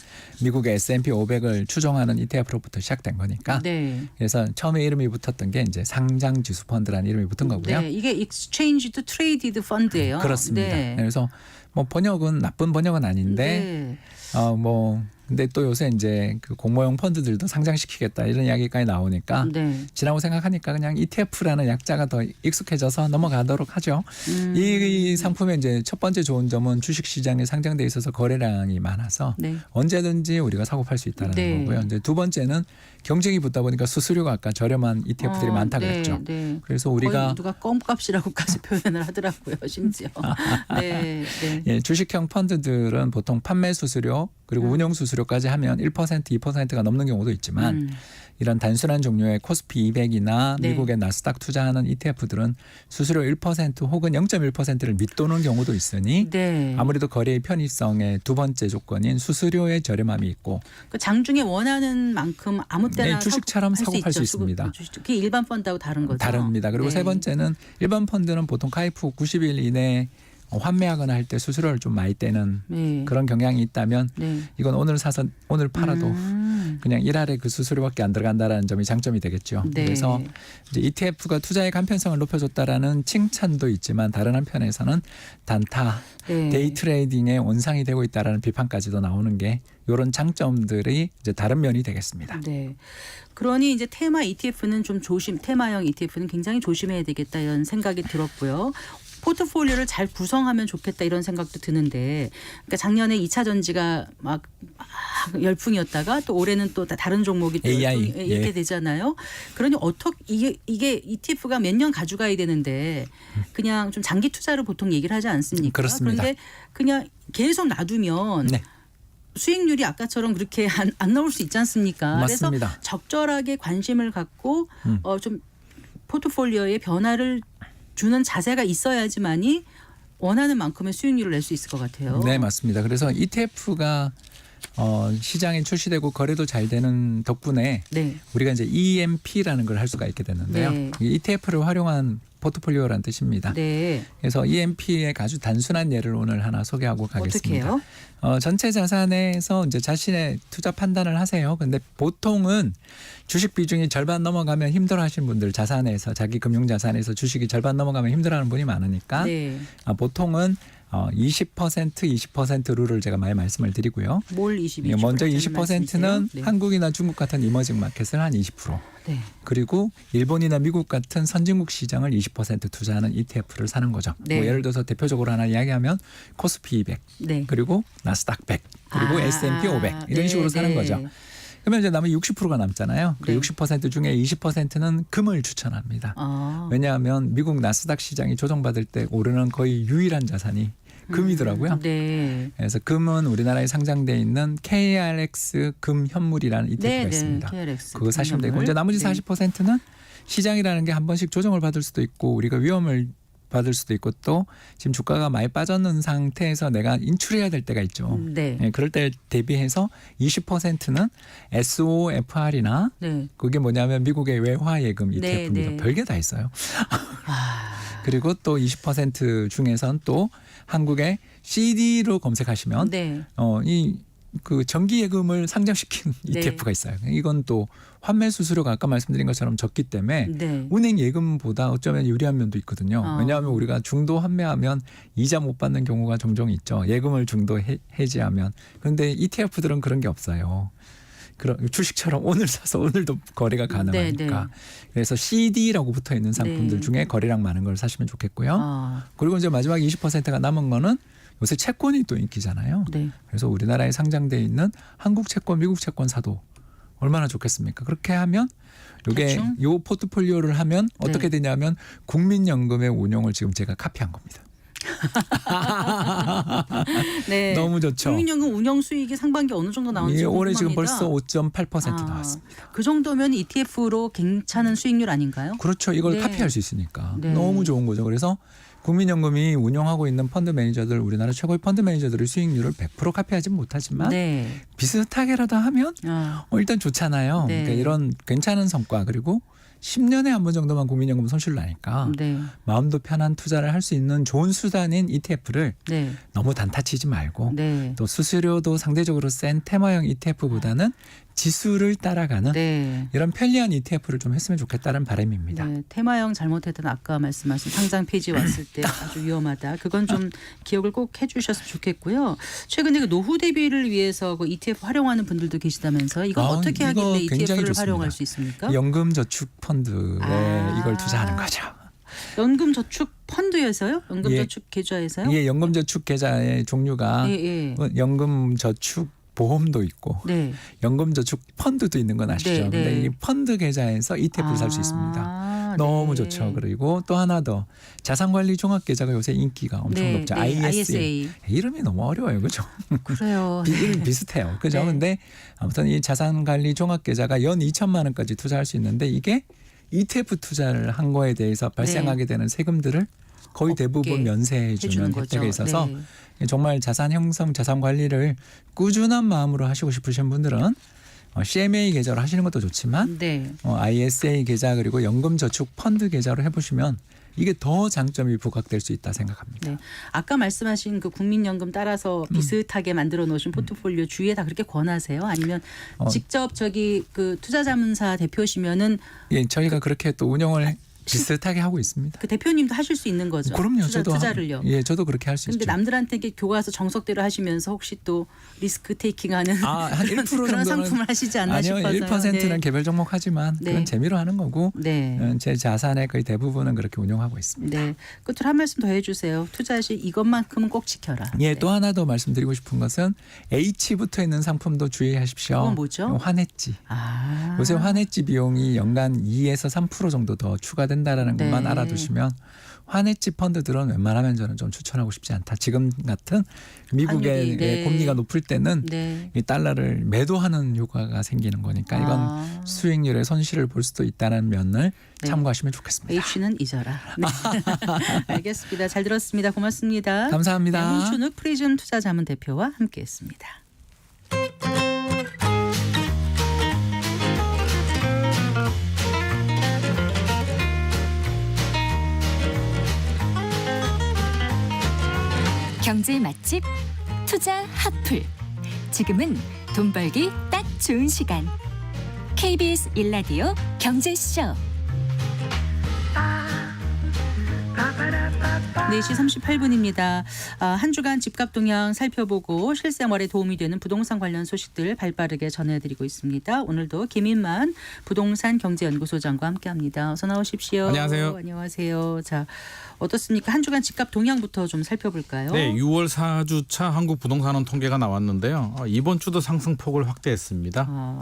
미국의 S&P 500을 추정하는 ETF로부터 시작된 거니까. 네. 그래서 처음에 이름이 붙었던 게 이제 상장지수 펀드라는 이름이 붙은 거고요. 네. 이게 Exchanged Traded Fund예요. 그렇습니다. 네. 그래서 뭐 번역은 나쁜 번역은 아닌데 네. 근데 또 요새 이제 그 공모용 펀드들도 상장시키겠다 이런 이야기까지 나오니까 네. 지나고 생각하니까 그냥 ETF라는 약자가 더 익숙해져서 넘어가도록 하죠. 이 상품의 이제 첫 번째 좋은 점은 주식 시장에 상장돼 있어서 거래량이 많아서 네. 언제든지 우리가 사고 팔 수 있다는 네. 거고요. 이제 두 번째는 경쟁이 붙다 보니까 수수료가 아까 저렴한 ETF들이 많다 네, 그랬죠. 네. 그래서 거의 우리가 누가 껌값이라고까지 표현을 하더라고요. 심지어. 네. 네. 예, 주식형 펀드들은 보통 판매 수수료 그리고 운용 수수료까지 하면 1% 2%가 넘는 경우도 있지만 이런 단순한 종류의 코스피 200이나 네. 미국의 나스닥 투자하는 ETF들은 수수료 1% 혹은 0.1%를 밑도는 경우도 있으니 네. 아무래도 거래의 편의성의 두 번째 조건인 수수료의 저렴함이 있고 그 장중에 원하는 만큼 아무 때나 네, 주식처럼 사고 팔 수 있습니다. 그게 일반 펀드하고 다른 거죠. 다릅니다. 그리고 네. 세 번째는 일반 펀드는 보통 가입 후 90일 이내에 환매하거나 할 때 수수료를 좀 많이 떼는 네. 그런 경향이 있다면 네. 이건 오늘 사서 오늘 팔아도 그냥 일할에 그 수수료밖에 안 들어간다라는 점이 장점이 되겠죠. 네. 그래서 이제 ETF가 투자의 간편성을 높여줬다라는 칭찬도 있지만 다른 한편에서는 단타, 네. 데이 트레이딩에 온상이 되고 있다라는 비판까지도 나오는 게 이런 장점들이 이제 다른 면이 되겠습니다. 네. 그러니 이제 테마형 ETF는 굉장히 조심해야 되겠다 이런 생각이 들었고요. 포트폴리오를 잘 구성하면 좋겠다 이런 생각도 드는데, 그러니까 작년에 2차 전지가 막 열풍이었다가 또 올해는 또 다른 종목이 또 AI, 이렇게 예. 되잖아요. 그러니 어떻게 이게 ETF가 몇 년 가져가야 되는데 그냥 좀 장기 투자를 보통 얘기를 하지 않습니까? 그렇습니다. 그런데 그냥 계속 놔두면 네. 수익률이 아까처럼 그렇게 안 나올 수 있지 않습니까? 맞습니다. 그래서 적절하게 관심을 갖고 좀 포트폴리오에 변화를 주는 자세가 있어야지만이 원하는 만큼의 수익률을 낼 수 있을 것 같아요. 네, 맞습니다. 그래서 ETF가 시장에 출시되고 거래도 잘 되는 덕분에 네. 우리가 이제 EMP라는 걸 할 수가 있게 됐는데요. 네. ETF를 활용한 포트폴리오라는 뜻입니다. 네. 그래서 EMP의 아주 단순한 예를 오늘 하나 소개하고 어떻게 가겠습니다. 해요? 전체 자산에서 이제 자신의 투자 판단을 하세요. 근데 보통은 주식 비중이 절반 넘어가면 힘들어하시는 분들, 자산에서 자기 금융 자산에서 주식이 절반 넘어가면 힘들어하는 분이 많으니까 네. 보통은 20% 룰을 제가 많이 말씀을 드리고요. 뭘 22%? 먼저 20%는 네. 한국이나 중국 같은 이머징 마켓을 한 20%. 네. 그리고 일본이나 미국 같은 선진국 시장을 20% 투자하는 ETF를 사는 거죠. 네. 뭐 예를 들어서 대표적으로 하나 이야기하면 코스피 200, 네. 그리고 나스닥 100, 그리고 S&P 500 이런 네, 식으로 사는 네. 거죠. 그러면 이제 남은 60%가 남잖아요. 그 네. 60% 중에 20%는 금을 추천합니다. 아. 왜냐하면 미국 나스닥 시장이 조정받을 때 오르는 거의 유일한 자산이 금이더라고요. 네. 그래서 금은 우리나라에 상장돼 있는 KRX 금 현물이라는 ETF가 네, 있습니다. KRX 그거 사시면 되고 금연물. 이제 나머지 네. 40%는 시장이라는 게 한 번씩 조정을 받을 수도 있고 우리가 위험을 받을 수도 있고 또 지금 주가가 많이 빠졌는 상태에서 내가 인출해야 될 때가 있죠. 네. 예, 그럴 때 대비해서 20%는 SOFR이나 네. 그게 뭐냐면 미국의 외화예금 네, ETF입니다. 네. 별게 다 있어요. 아. 그리고 또 20% 중에선 또 한국의 CD로 검색하시면 네. 이 그 정기 예금을 상장시킨 네. ETF가 있어요. 이건 또 환매 수수료가 아까 말씀드린 것처럼 적기 때문에 네. 은행 예금보다 어쩌면 유리한 면도 있거든요. 왜냐하면 우리가 중도 환매하면 이자 못 받는 경우가 종종 있죠. 예금을 중도 해지하면. 그런데 ETF들은 그런 게 없어요. 그런 주식처럼 오늘 사서 오늘도 거래가 가능하니까. 네, 네. 그래서 CD라고 붙어 있는 상품들 네. 중에 거래량 많은 걸 사시면 좋겠고요. 아. 그리고 이제 마지막 20%가 남은 거는 요새 채권이 또 인기잖아요. 네. 그래서 우리나라에 상장돼 있는 한국 채권, 미국 채권 사도 얼마나 좋겠습니까? 그렇게 하면 이게 대충? 요 포트폴리오를 하면 네. 어떻게 되냐면 국민연금의 운용을 지금 제가 카피한 겁니다. 네. 너무 좋죠. 국민연금 운영 수익이 상반기 어느 정도 나오는지 예, 올해 지금 궁금합니다. 벌써 5.8% 아, 나왔습니다. 그 정도면 ETF로 괜찮은 수익률 아닌가요? 그렇죠. 이걸 네. 카피할 수 있으니까 네. 너무 좋은 거죠. 그래서 국민연금이 운영하고 있는 펀드 매니저들, 우리나라 최고의 펀드 매니저들의 수익률을 100% 카피하진 못하지만 네. 비슷하게라도 하면 아. 일단 좋잖아요. 네. 그러니까 이런 괜찮은 성과 그리고 10년에 한 번 정도만 국민연금 손실 나니까 네. 마음도 편한 투자를 할 수 있는 좋은 수단인 ETF를 네. 너무 단타치지 말고 네. 또 수수료도 상대적으로 센 테마형 ETF보다는 지수를 따라가는 네. 이런 편리한 ETF를 좀 했으면 좋겠다는 바람입니다. 네, 테마형 잘못했던 아까 말씀하신 상장 폐지 왔을 때 아주 위험하다. 그건 좀 기억을 꼭 해주셨으면 좋겠고요. 최근에 그 노후 대비를 위해서 그 ETF 활용하는 분들도 계시다면서 이건 어떻게 이거 하길래 굉장히 ETF를 좋습니다. 활용할 수 있습니까? 연금저축 펀드에 아. 이걸 투자하는 거죠. 연금저축 펀드에서요? 연금저축 계좌에서요? 예, 연금저축 계좌의 종류가 예, 예. 연금저축 보험도 있고 네. 연금저축 펀드도 있는 건 아시죠? 네, 근데 네. 이 펀드 계좌에서 ETF를 살 수 있습니다. 너무 네. 좋죠. 그리고 또 하나 더 자산관리 종합계좌가 요새 인기가 엄청 네, 높죠. 네, ISA. 이름이 너무 어려워요. 그죠? 그래요. 이름이 비슷해요. 그죠? 네. 근데 아무튼 이 자산관리 종합계좌가 연 2천만 원까지 투자할 수 있는데 이게 ETF 투자를 한 거에 대해서 발생하게 되는 세금들을 거의 없게 대부분 면세해 해주는 주는 거죠. 혜택에 있어서 네. 정말 자산 형성, 자산 관리를 꾸준한 마음으로 하시고 싶으신 분들은 CMA 계좌로 하시는 것도 좋지만 네. ISA 계좌 그리고 연금저축 펀드 계좌로 해보시면 이게 더 장점이 부각될 수 있다 생각합니다. 네. 아까 말씀하신 그 국민연금 따라서 비슷하게 만들어 놓으신 포트폴리오 주위에 다 그렇게 권하세요? 아니면 직접 저기 그 투자자문사 대표시면은 예, 저희가 그렇게 또 운영을 비슷하게 하고 있습니다. 그 대표님도 하실 수 있는 거죠. 그럼요. 투자를요. 예, 저도 그렇게 할 수 근데 있죠. 남들한테 이렇게 교과서 정석대로 하시면서 혹시 또 리스크 테이킹하는 한 1% 그런 정도는 상품을 하시지 않나 아니요, 싶어서요. 1%는 네. 개별 종목 하지만 네. 그건 재미로 하는 거고 네. 제 자산의 거의 대부분은 그렇게 운용하고 있습니다. 네. 끝으로 한 말씀 더 해주세요. 투자 시 이것만큼은 꼭 지켜라. 예, 네. 또 하나 더 말씀드리고 싶은 것은 H 붙어 있는 상품도 주의하십시오. 그건 뭐죠? 환해지. 아. 요새 환해지 비용이 연간 2에서 3% 정도 더 추가된다라는 네. 것만 알아두시면 환해지 펀드들은 웬만하면 저는 좀 추천하고 싶지 않다. 지금 같은 미국의 환율이, 네. 금리가 높을 때는 네. 이 달러를 매도하는 효과가 생기는 거니까 이건 아. 수익률의 손실을 볼 수도 있다는 면을 네. 참고하시면 좋겠습니다. H는 잊어라. 네. 알겠습니다. 잘 들었습니다. 고맙습니다. 감사합니다. 네, 홍춘욱 프리즘 투자자문 대표와 함께했습니다. 경제 맛집 투자 핫플. 지금은 돈 벌기 딱 좋은 시간. KBS 1라디오 경제쇼. 4시 38분입니다. 한 주간 집값 동향 살펴보고 실생활에 도움이 되는 부동산 관련 소식들 발빠르게 전해드리고 있습니다. 오늘도 김인만 부동산 경제연구소장과 함께합니다. 어서 나오십시오. 안녕하세요. 안녕하세요. 자, 어떻습니까? 한 주간 집값 동향부터 좀 살펴볼까요? 네, 6월 4주차 한국 부동산원 통계가 나왔는데요. 이번 주도 상승폭을 확대했습니다.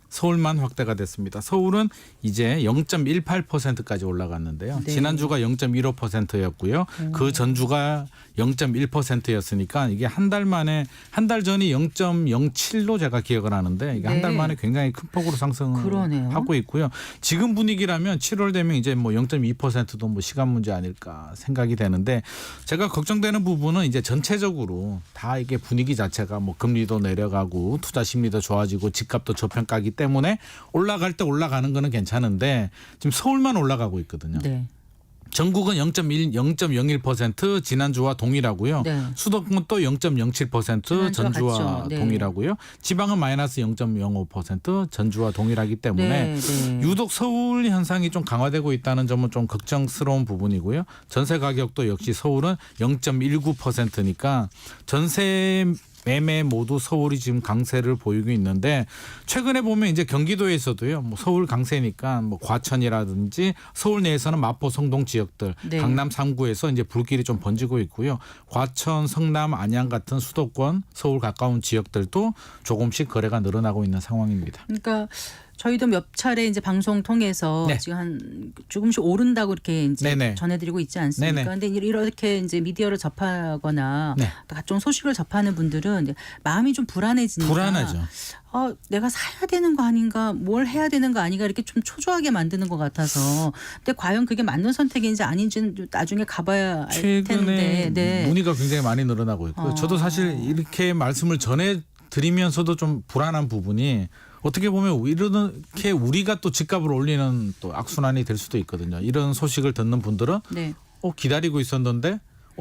서울만 확대가 됐습니다. 서울은 이제 0.18%까지 올라갔는데요. 네. 지난주가 0.15%였고요. 그 전주가 0.1%였으니까 이게 한 달 전이 0.07로 제가 기억을 하는데 이게 네. 한 달 만에 굉장히 큰 폭으로 상승을 그러네요. 하고 있고요. 지금 분위기라면 7월 되면 이제 뭐 0.2%도 뭐 시간 문제 아닐까 생각이 되는데 제가 걱정되는 부분은 이제 전체적으로 다 이게 분위기 자체가 뭐 금리도 내려가고 투자 심리도 좋아지고 집값도 저평가기 때문에 올라갈 때 올라가는 거는 괜찮은데 지금 서울만 올라가고 있거든요. 네. 전국은 0.01% 지난주와 동일하고요. 네. 수도권은 또 0.07% 지난주와 전주와 같죠. 네. 동일하고요. 지방은 마이너스 0.05% 전주와 동일하기 때문에 네, 네. 유독 서울 현상이 좀 강화되고 있다는 점은 좀 걱정스러운 부분이고요. 전세 가격도 역시 서울은 0.19%니까 전세 매매 모두 서울이 지금 강세를 보이고 있는데 최근에 보면 이제 경기도에서도요. 뭐 서울 강세니까 뭐 과천이라든지 서울 내에서는 마포, 성동 지역들, 네. 강남 3구에서 이제 불길이 좀 번지고 있고요. 과천, 성남, 안양 같은 수도권, 서울 가까운 지역들도 조금씩 거래가 늘어나고 있는 상황입니다. 그러니까 저희도 몇 차례 이제 방송 통해서 네. 지금 한 조금씩 오른다고 이렇게 이제 네네. 전해드리고 있지 않습니까? 네네. 근데 이렇게 이제 미디어를 접하거나 네. 각종 소식을 접하는 분들은 이제 마음이 좀 불안해지니까 불안하죠. 내가 사야 되는 거 아닌가, 뭘 해야 되는 거 아닌가 이렇게 좀 초조하게 만드는 것 같아서. 근데 과연 그게 맞는 선택인지 아닌지는 나중에 가봐야 알 텐데. 최근에 네. 문의가 굉장히 많이 늘어나고 있고요. 저도 사실 이렇게 말씀을 전해드리면서도 좀 불안한 부분이 어떻게 보면 이렇게 우리가 또 집값을 올리는 또 악순환이 될 수도 있거든요. 이런 소식을 듣는 분들은 네. 기다리고 있었는데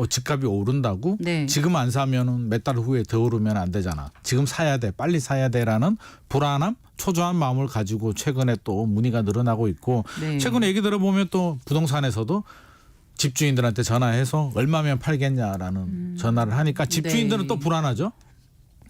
집값이 오른다고 네. 지금 안 사면은 몇 달 후에 더 오르면 안 되잖아. 지금 사야 돼. 빨리 사야 돼라는 불안함, 초조한 마음을 가지고 최근에 또 문의가 늘어나고 있고 네. 최근에 얘기 들어보면 또 부동산에서도 집주인들한테 전화해서 얼마면 팔겠냐라는 전화를 하니까 집주인들은 네. 또 불안하죠.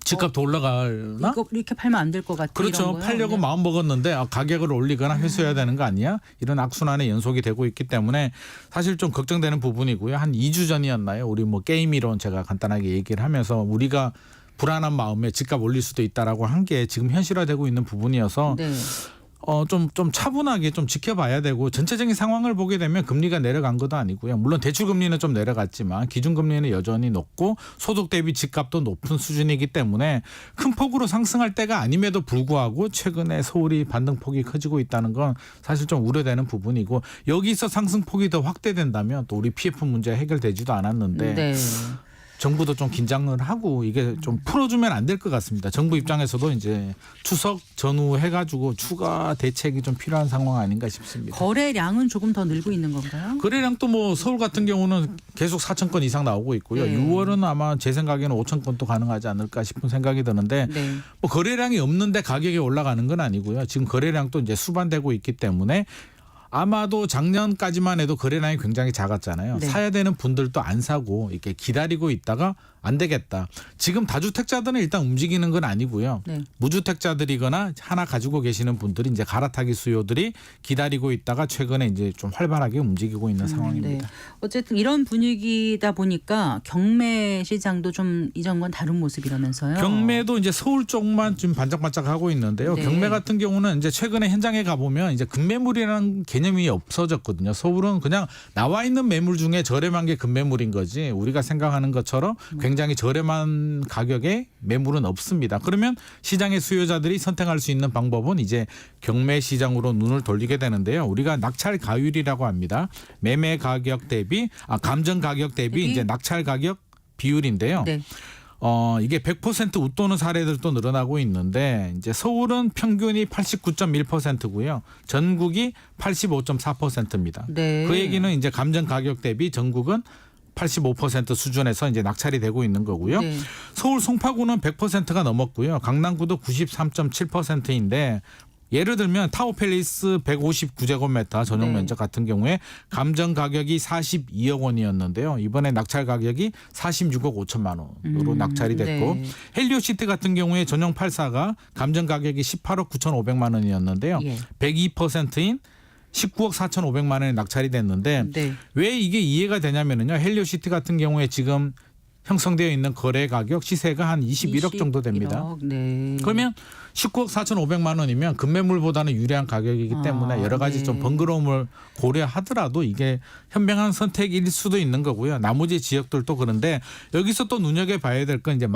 집값 더 올라가나? 이거 이렇게 팔면 안 될 것 같아. 그렇죠. 이런 거요? 팔려고 네. 마음 먹었는데 가격을 올리거나 회수해야 되는 거 아니야? 이런 악순환의 연속이 되고 있기 때문에 사실 좀 걱정되는 부분이고요. 한 2주 전이었나요? 우리 뭐 게임 이론 제가 간단하게 얘기를 하면서 우리가 불안한 마음에 집값 올릴 수도 있다라고 한 게 지금 현실화되고 있는 부분이어서 네. 좀 차분하게 좀 지켜봐야 되고 전체적인 상황을 보게 되면 금리가 내려간 것도 아니고요. 물론 대출 금리는 좀 내려갔지만 기준 금리는 여전히 높고 소득 대비 집값도 높은 수준이기 때문에 큰 폭으로 상승할 때가 아님에도 불구하고 최근에 서울이 반등폭이 커지고 있다는 건 사실 좀 우려되는 부분이고 여기서 상승폭이 더 확대된다면 또 우리 PF 문제 해결되지도 않았는데 네. 정부도 좀 긴장을 하고 이게 좀 풀어주면 안 될 것 같습니다. 정부 입장에서도 이제 추석 전후 해가지고 추가 대책이 좀 필요한 상황 아닌가 싶습니다. 거래량은 조금 더 늘고 있는 건가요? 거래량도 뭐 서울 같은 경우는 계속 4천 건 이상 나오고 있고요. 네. 6월은 아마 제 생각에는 5천 건도 가능하지 않을까 싶은 생각이 드는데 네. 뭐 거래량이 없는데 가격이 올라가는 건 아니고요. 지금 거래량도 이제 수반되고 있기 때문에 아마도 작년까지만 해도 거래량이 굉장히 작았잖아요. 네. 사야 되는 분들도 안 사고 이렇게 기다리고 있다가 안 되겠다. 지금 다주택자들은 일단 움직이는 건 아니고요. 네. 무주택자들이거나 하나 가지고 계시는 분들이 이제 갈아타기 수요들이 기다리고 있다가 최근에 이제 좀 활발하게 움직이고 있는 상황입니다. 네. 어쨌든 이런 분위기다 보니까 경매 시장도 좀 이전과는 다른 모습이라면서요. 경매도 이제 서울 쪽만 좀 반짝반짝하고 있는데요. 네. 경매 같은 경우는 이제 최근에 현장에 가보면 이제 급매물이라는 개념이 없어졌거든요. 서울은 그냥 나와 있는 매물 중에 저렴한 게 급매물인 거지 우리가 생각하는 것처럼 굉장히 저렴한 가격의 매물은 없습니다. 그러면 시장의 수요자들이 선택할 수 있는 방법은 이제 경매 시장으로 눈을 돌리게 되는데요. 우리가 낙찰 가율이라고 합니다. 매매 가격 대비 감정 가격 대비 이제 낙찰 가격 비율인데요. 네. 이게 100% 웃도는 사례들도 늘어나고 있는데 이제 서울은 평균이 89.1%고요. 전국이 85.4%입니다. 네. 그 얘기는 이제 감정 가격 대비 전국은 85% 수준에서 이제 낙찰이 되고 있는 거고요. 네. 서울 송파구는 100%가 넘었고요. 강남구도 93.7%인데 예를 들면 타워팰리스 159제곱미터 전용 네. 면적 같은 경우에 감정 가격이 42억 원이었는데요. 이번에 낙찰 가격이 46억 5천만 원으로 낙찰이 됐고 네. 헬리오시티 같은 경우에 전용 84가 감정 가격이 18억 9,500만 원이었는데요. 예. 102%인 19억 4,500만 원에 낙찰이 됐는데 네. 왜 이게 이해가 되냐면요. 헬리오시티 같은 경우에 지금 형성되어 있는 거래 가격 시세가 한 21억 정도 됩니다. 21억. 네. 그러면 19억 4,500만 원이면 급매물보다는 유리한 가격이기 때문에 여러 가지 네. 좀 번거로움을 고려하더라도 이게 현명한 선택일 수도 있는 거고요. 나머지 지역들도 그런데 여기서 또 눈여겨봐야 될 건 이제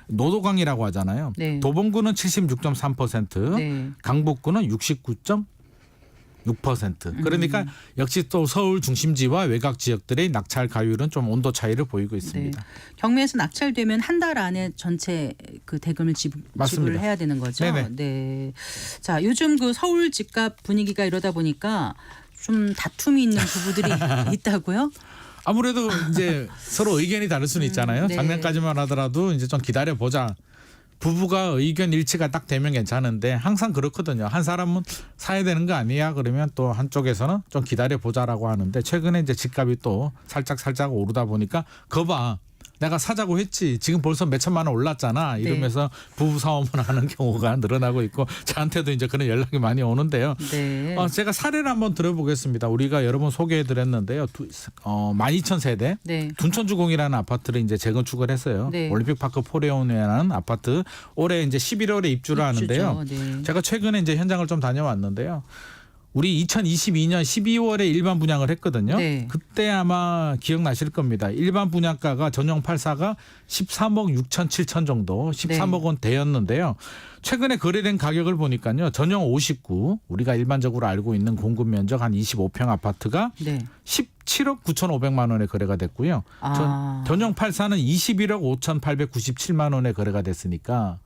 노도강이라고 하잖아요. 네. 도봉구는 76.3%, 네. 강북구는 69.6%. 그러니까 역시 또 서울 중심지와 외곽 지역들의 낙찰 가율은 좀 온도 차이를 보이고 있습니다. 네. 경매에서 낙찰되면 한 달 안에 전체 그 대금을 지불을 맞습니다. 해야 되는 거죠. 네네. 네. 자, 요즘 그 서울 집값 분위기가 이러다 보니까 좀 다툼이 있는 부부들이 있다고요? 아무래도 이제 서로 의견이 다를 수는 있잖아요. 네. 작년까지만 하더라도 이제 좀 기다려 보자. 부부가 의견 일치가 딱 되면 괜찮은데 항상 그렇거든요. 한 사람은 사야 되는 거 아니야? 그러면 또 한쪽에서는 좀 기다려 보자라고 하는데 최근에 이제 집값이 또 살짝 오르다 보니까 거봐. 내가 사자고 했지. 지금 벌써 몇 천만 원 올랐잖아. 이러면서 부부 싸움을 하는 경우가 늘어나고 있고 저한테도 이제 그런 연락이 많이 오는데요. 네. 제가 사례를 한번 들어보겠습니다. 우리가 여러 번 소개해드렸는데요. 12,000세대 네. 둔천주공이라는 아파트를 이제 재건축을 했어요. 네. 올림픽파크 포레온이라는 아파트 올해 이제 11월에 입주를 하는데요. 네. 제가 최근에 이제 현장을 좀 다녀왔는데요. 우리 2022년 12월에 일반 분양을 했거든요. 네. 그때 아마 기억나실 겁니다. 일반 분양가가 전용 84가 13억 6천 7천 정도 13억 원대였는데요. 최근에 거래된 가격을 보니까요. 전용 59 우리가 일반적으로 알고 있는 공급 면적 한 25평 아파트가 네. 17억 9,500만 원에 거래가 됐고요. 전용 84는 21억 5,897만 원에 거래가 됐으니까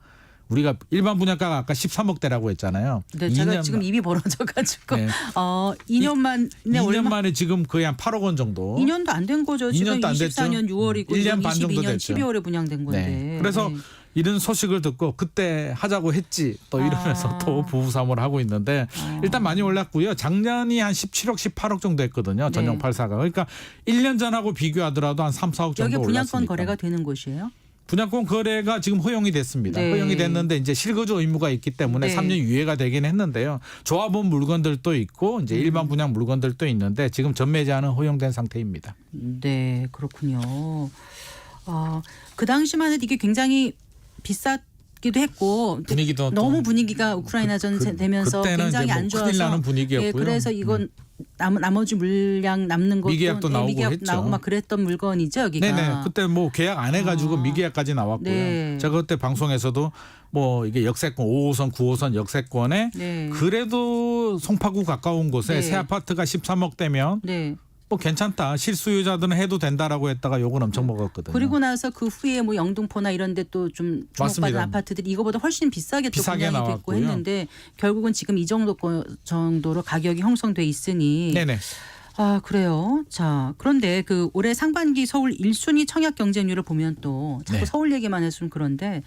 우리가 일반 분양가가 아까 13억대라고 했잖아요. 네, 제가 지금 입이 벌어져가지고 네. 2년 만에 2년 만에 지금 거의 한 8억 원 정도. 2년도 안 된 거죠. 지금 2년도 안 됐죠. 24년 6월이고 1년 반 정도 22년 됐죠. 12월에 분양된 건데. 네. 그래서 네. 이런 소식을 듣고 그때 하자고 했지 또 이러면서 또 부부싸움을 하고 있는데 일단 많이 올랐고요. 작년이 한 17억 18억 정도 했거든요. 전용 네. 84가. 그러니까 1년 전하고 비교하더라도 한 3, 4억 정도 여기 분양권 올랐으니까. 거래가 되는 곳이에요? 분양권 거래가 지금 허용이 됐습니다. 네. 허용이 됐는데 이제 실거주 의무가 있기 때문에 네. 3년 유예가 되긴 했는데요. 조합원 물건들도 있고 이제 일반 분양 물건들도 있는데 지금 전매 제한은 허용된 상태입니다. 네, 그렇군요. 그 당시만 해도 이게 굉장히 비쌌기도 했고 분위기도 너무 분위기가 우크라이나 전 되면서 그때는 굉장히 이제 뭐 안 좋아서 큰일 나는 분위기였고요. 예, 그래서 이건 나머지 물량 남는 것도 미계약도 나오고 미계약 했죠. 나오고 막 그랬던 물건이죠, 여기가. 네네. 그때 뭐 계약 안 해가지고 미계약까지 나왔고요. 네. 제가 그때 방송에서도 뭐 이게 역세권 5호선, 9호선 역세권에 네. 그래도 송파구 가까운 곳에 네. 새 아파트가 13억대면 네. 뭐 괜찮다. 실수요자들은 해도 된다라고 했다가 욕은 엄청 먹었거든요. 그리고 나서 그 후에 뭐 영등포나 이런 데 또 좀 주목받은 맞습니다. 아파트들이 이거보다 훨씬 비싸게 또 비싸게 분양이 됐고 나왔고요. 했는데 결국은 지금 이 정도로 가격이 형성돼 있으니 네네. 그래요. 자, 그런데 그 올해 상반기 서울 1순위 청약 경쟁률을 보면 또 자꾸 네. 서울 얘기만 해서 좀 그런데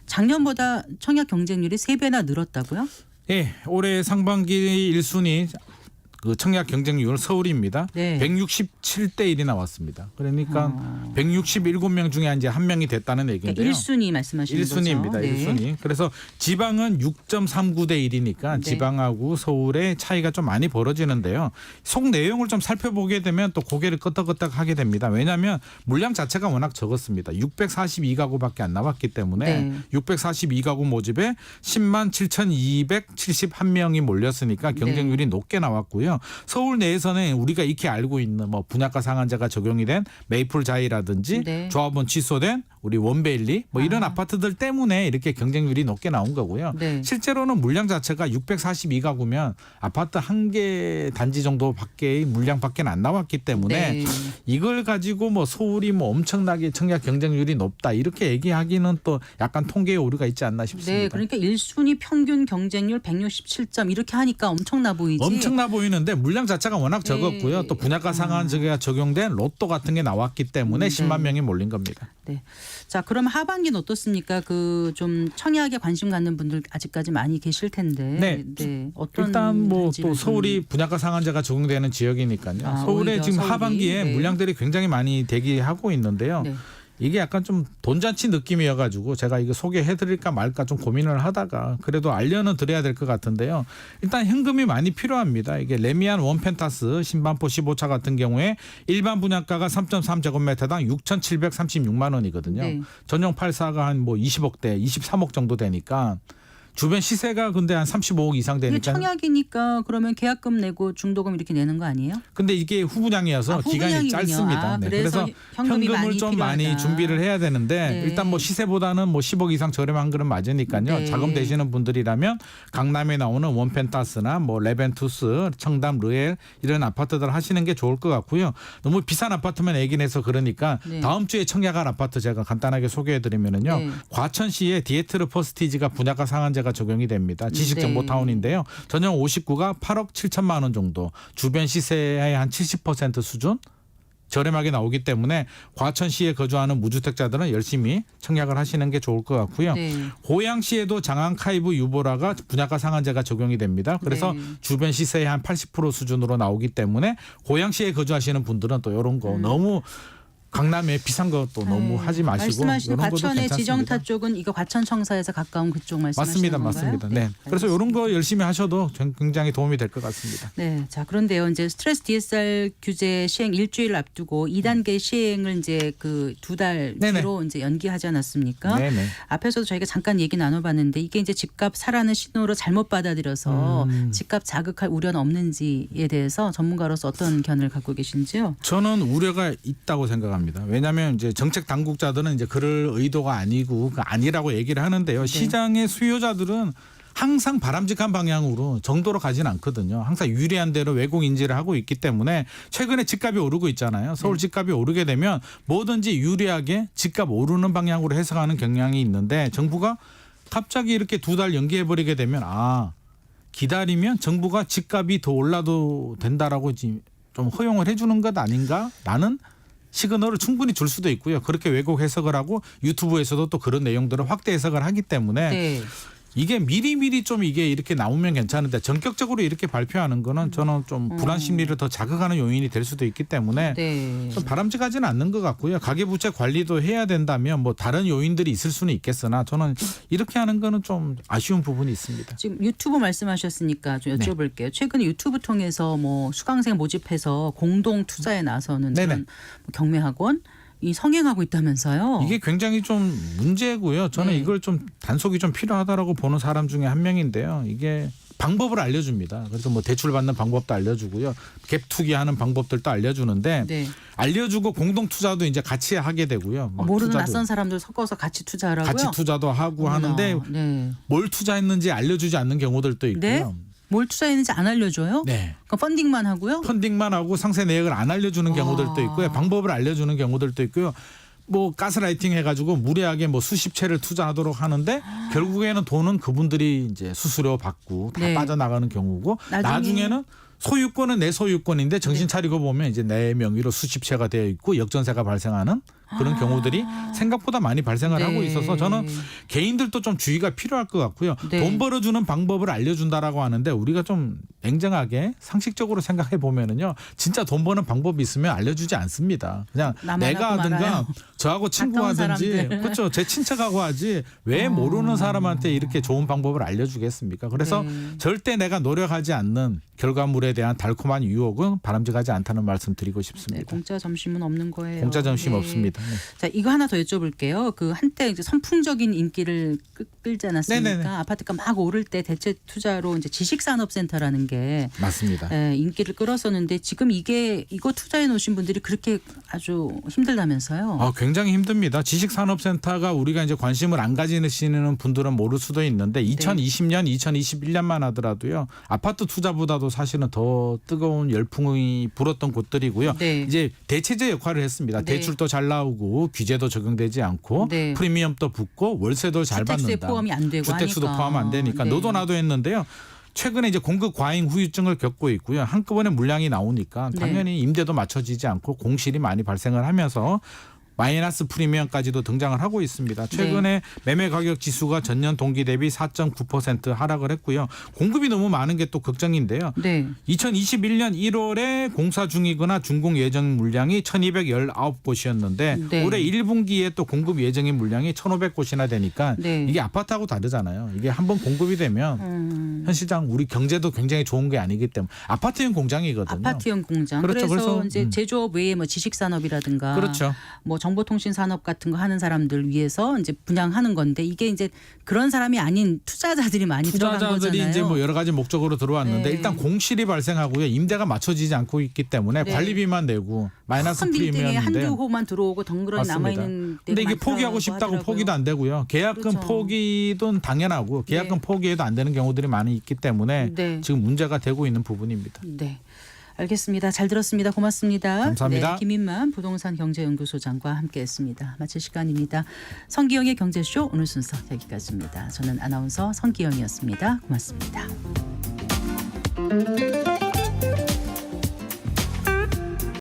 작년보다 청약 경쟁률이 3배나 늘었다고요? 예, 올해 상반기 1순위 그 청약 경쟁률 서울입니다. 네. 167대 1이 나왔습니다. 그러니까 167명 중에 이제 한 명이 됐다는 얘기인데요. 그러니까 1순위 말씀하시는 거죠? 1순위입니다. 네. 1순위. 그래서 지방은 6.39대 1이니까 네. 지방하고 서울의 차이가 좀 많이 벌어지는데요. 속 내용을 좀 살펴보게 되면 또 고개를 끄덕끄덕 하게 됩니다. 왜냐하면 물량 자체가 워낙 적었습니다. 642가구밖에 안 나왔기 때문에 네. 642가구 모집에 10만 7,271명이 몰렸으니까 경쟁률이 높게 나왔고요. 서울 내에서는 우리가 익히 알고 있는 뭐 분양가 상한제가 적용이 된 메이플 자이라든지 네. 조합원 취소된 우리 원베일리 뭐 이런 아파트들 때문에 이렇게 경쟁률이 높게 나온 거고요. 네. 실제로는 물량 자체가 642가구면 아파트 한 개 단지 정도밖에 물량밖에 안 나왔기 때문에 네. 이걸 가지고 뭐 서울이 뭐 엄청나게 청약 경쟁률이 높다 이렇게 얘기하기는 또 약간 통계에 오류가 있지 않나 싶습니다. 네, 그러니까 1순위 평균 경쟁률 167점 이렇게 하니까 엄청나 보이지. 엄청나 보이는데 물량 자체가 워낙 적었고요. 또 분양가 상한제가 적용된 로또 같은 게 나왔기 때문에 10만 명이 몰린 겁니다. 네. 자, 그럼 하반기는 어떻습니까? 그 좀 청약에 관심 갖는 분들 아직까지 많이 계실 텐데. 네. 어떤 일단 뭐 단지를 또 서울이 분양가 상한제가 적용되는 지역이니까요. 아, 서울에 오히려 지금 서울이. 하반기에 네. 물량들이 굉장히 많이 대기하고 있는데요. 네. 이게 약간 좀 돈잔치 느낌이어가지고 제가 이거 소개해드릴까 말까 좀 고민을 하다가 그래도 알려는 드려야 될 것 같은데요. 일단 현금이 많이 필요합니다. 이게 레미안 원펜타스 신반포 15차 같은 경우에 일반 분양가가 3.3제곱미터당 6,736만 원이거든요. 네. 전용 84가 한 뭐 20억대, 23억 정도 되니까 주변 시세가 근데 한 35억 이상 이게 되니까. 청약이니까 그러면 계약금 내고 중도금 이렇게 내는 거 아니에요? 근데 이게 후분양이어서 기간이 후분양이군요. 짧습니다. 아, 네. 그래서 그래서 현금이 현금을 좀 많이 필요하다. 준비를 해야 되는데 네. 일단 뭐 시세보다는 뭐 10억 이상 저렴한 거는 맞으니까요. 네. 자금 되시는 분들이라면 강남에 나오는 원펜타스나 뭐 레벤투스, 청담, 르엘 이런 아파트들 하시는 게 좋을 것 같고요. 너무 비싼 아파트만 얘기는 해서 그러니까 네. 다음 주에 청약할 아파트 제가 간단하게 소개해드리면은요. 네. 과천시에 디에트르 퍼스티지가 분양가 상한제가 적용이 됩니다. 지식정보타운인데요. 전용 59가 8억 7천만 원 정도, 주변 시세의 한 70% 수준 저렴하게 나오기 때문에 과천시에 거주하는 무주택자들은 열심히 청약을 하시는 게 좋을 것 같고요. 네. 고양시에도 장안카이브 유보라가 분양가 상한제가 적용이 됩니다. 그래서 네. 주변 시세의 한 80% 수준으로 나오기 때문에 고양시에 거주하시는 분들은 또 이런 거 너무 강남에 비싼 것도 너무 하지 마시고 말씀하시는 이런 것도 과천의 괜찮습니다. 지정타 쪽은 이거 과천청사에서 가까운 그쪽 말씀하시는 맞습니다, 건가요? 맞습니다. 네. 그래서 이런 거 열심히 하셔도 굉장히 도움이 될 것 같습니다. 네, 자 그런데요, 이제 스트레스 DSR 규제 시행 일주일 앞두고 2단계 시행을 이제 그 2달 네네. 뒤로 이제 연기하지 않았습니까? 네네. 앞에서도 저희가 잠깐 얘기 나눠봤는데 이게 이제 집값 사라는 신호로 잘못 받아들여서 집값 자극할 우려는 없는지에 대해서 전문가로서 어떤 견해를 갖고 계신지요? 저는 우려가 있다고 생각합니다. 왜냐하면 이제 정책 당국자들은 이제 그럴 의도가 아니고 아니라고 얘기를 하는데요. 시장의 수요자들은 항상 바람직한 방향으로 정도로 가지는 않거든요. 항상 유리한 대로 왜곡 인지를 하고 있기 때문에 최근에 집값이 오르고 있잖아요. 서울 집값이 오르게 되면 뭐든지 유리하게 집값 오르는 방향으로 해석하는 경향이 있는데 정부가 갑자기 이렇게 2달 연기해버리게 되면 기다리면 정부가 집값이 더 올라도 된다라고 좀 허용을 해주는 것 아닌가라는 시그널을 충분히 줄 수도 있고요. 그렇게 왜곡 해석을 하고 유튜브에서도 또 그런 내용들을 확대 해석을 하기 때문에 네. 이게 미리미리 좀 이게 이렇게 나오면 괜찮은데 전격적으로 이렇게 발표하는 거는 저는 좀 불안 심리를 더 자극하는 요인이 될 수도 있기 때문에 네. 좀 바람직하지는 않는 것 같고요. 가계부채 관리도 해야 된다면 뭐 다른 요인들이 있을 수는 있겠으나 저는 이렇게 하는 거는 좀 아쉬운 부분이 있습니다. 지금 유튜브 말씀하셨으니까 좀 여쭤볼게요. 최근에 유튜브 통해서 뭐 수강생 모집해서 공동 투자에 나서는 네네. 그런 경매학원 이 성행하고 있다면서요? 이게 굉장히 좀 문제고요. 저는 네. 이걸 좀 단속이 좀 필요하다라고 보는 사람 중에 한 명인데요. 이게 방법을 알려줍니다. 그래서 뭐 대출 받는 방법도 알려주고요. 갭 투기하는 방법들도 알려주는데 네. 알려주고 공동 투자도 이제 같이 하게 되고요. 뭐 모르는 투자도 낯선 사람들 섞어서 같이 투자하라고요? 같이 투자도 하고 어머나. 하는데 네. 뭘 투자했는지 알려주지 않는 경우들도 있고요. 네? 뭘 투자했는지 안 알려줘요? 네. 그럼 펀딩만 하고요? 펀딩만 하고 상세 내역을 안 알려주는 경우들도 있고요. 방법을 알려주는 경우들도 있고요. 뭐 가스라이팅 해가지고 무리하게 뭐 수십 채를 투자하도록 하는데 결국에는 돈은 그분들이 이제 수수료 받고 다 네. 빠져나가는 경우고 나중에는 소유권은 내 소유권인데 정신 차리고 보면 이제 내 명의로 수십 채가 되어 있고 역전세가 발생하는 그런 경우들이 생각보다 많이 발생을 네. 하고 있어서 저는 개인들도 좀 주의가 필요할 것 같고요. 네. 돈 벌어주는 방법을 알려준다라고 하는데 우리가 좀 냉정하게 상식적으로 생각해 보면은요, 진짜 돈 버는 방법이 있으면 알려주지 않습니다. 그냥 나만 내가 하고 하든가 말아요. 저하고 친구하든지 사람들. 그렇죠. 제 친척하고 하지 왜 모르는 사람한테 이렇게 좋은 방법을 알려주겠습니까? 그래서 네. 절대 내가 노력하지 않는 결과물에 대한 달콤한 유혹은 바람직하지 않다는 말씀 드리고 네, 싶습니다. 공짜 점심은 없는 거예요. 공짜 점심 네. 없습니다. 네. 자, 이거 하나 더 여쭤볼게요. 그 한때 이제 선풍적인 인기를 끌지 않았습니까? 네네네. 아파트가 막 오를 때 대체 투자로 이제 지식산업센터라는 게 맞습니다. 인기를 끌었었는데 지금 이거 투자해 놓으신 분들이 그렇게 아주 힘들다면서요? 굉장히 힘듭니다. 지식산업센터가 우리가 이제 관심을 안 가지시는 분들은 모를 수도 있는데 2020년, 2021년만 하더라도요. 아파트 투자보다도 사실은 더 뜨거운 열풍이 불었던 곳들이고요. 네. 이제 대체제 역할을 했습니다. 네. 대출도 잘 나오고 규제도 적용되지 않고 네. 프리미엄도 붙고 월세도 잘 주택수에 받는다. 포함이 안 되고 주택수도 하니까. 포함 안 되니까 네. 너도 나도 했는데요. 최근에 이제 공급 과잉 후유증을 겪고 있고요. 한꺼번에 물량이 나오니까 네. 당연히 임대도 맞춰지지 않고 공실이 많이 발생을 하면서 마이너스 프리미엄까지도 등장을 하고 있습니다. 최근에 매매 가격 지수가 전년 동기 대비 4.9% 하락을 했고요. 공급이 너무 많은 게 또 걱정인데요. 네. 2021년 1월에 공사 중이거나 준공 예정 물량이 1,219곳이었는데 네. 올해 1분기에 또 공급 예정인 물량이 1,500곳이나 되니까 네. 이게 아파트하고 다르잖아요. 이게 한번 공급이 되면 현 시장 우리 경제도 굉장히 좋은 게 아니기 때문에 아파트형 공장이거든요. 아파트형 공장. 그렇죠. 그래서 그래서, 이제 제조업 외에 뭐 지식산업이라든가 그렇죠. 뭐 정보통신 산업 같은 거 하는 사람들 위해서 이제 분양하는 건데 이게 이제 그런 사람이 아닌 투자자들이 많이 들어간 투자자들이 거잖아요. 이제 뭐 여러 가지 목적으로 들어왔는데 네. 일단 공실이 발생하고요. 임대가 맞춰지지 않고 있기 때문에 네. 관리비만 내고 마이너스 큰 빌딩에 프리미엄인데 한두 호만 들어오고 덩그러니 남아 있는 근데 이게 포기하고 싶다고 포기도 안 되고요. 계약금 그렇죠. 포기도 당연하고 계약금 네. 포기해도 안 되는 경우들이 많이 있기 때문에 네. 지금 문제가 되고 있는 부분입니다. 네. 알겠습니다. 잘 들었습니다. 고맙습니다. 감사합니다. 네, 김인만 부동산 경제연구소장과 함께했습니다. 마칠 시간입니다. 성기영의 경제쇼 오늘 순서 여기까지입니다. 저는 아나운서 성기영이었습니다. 고맙습니다.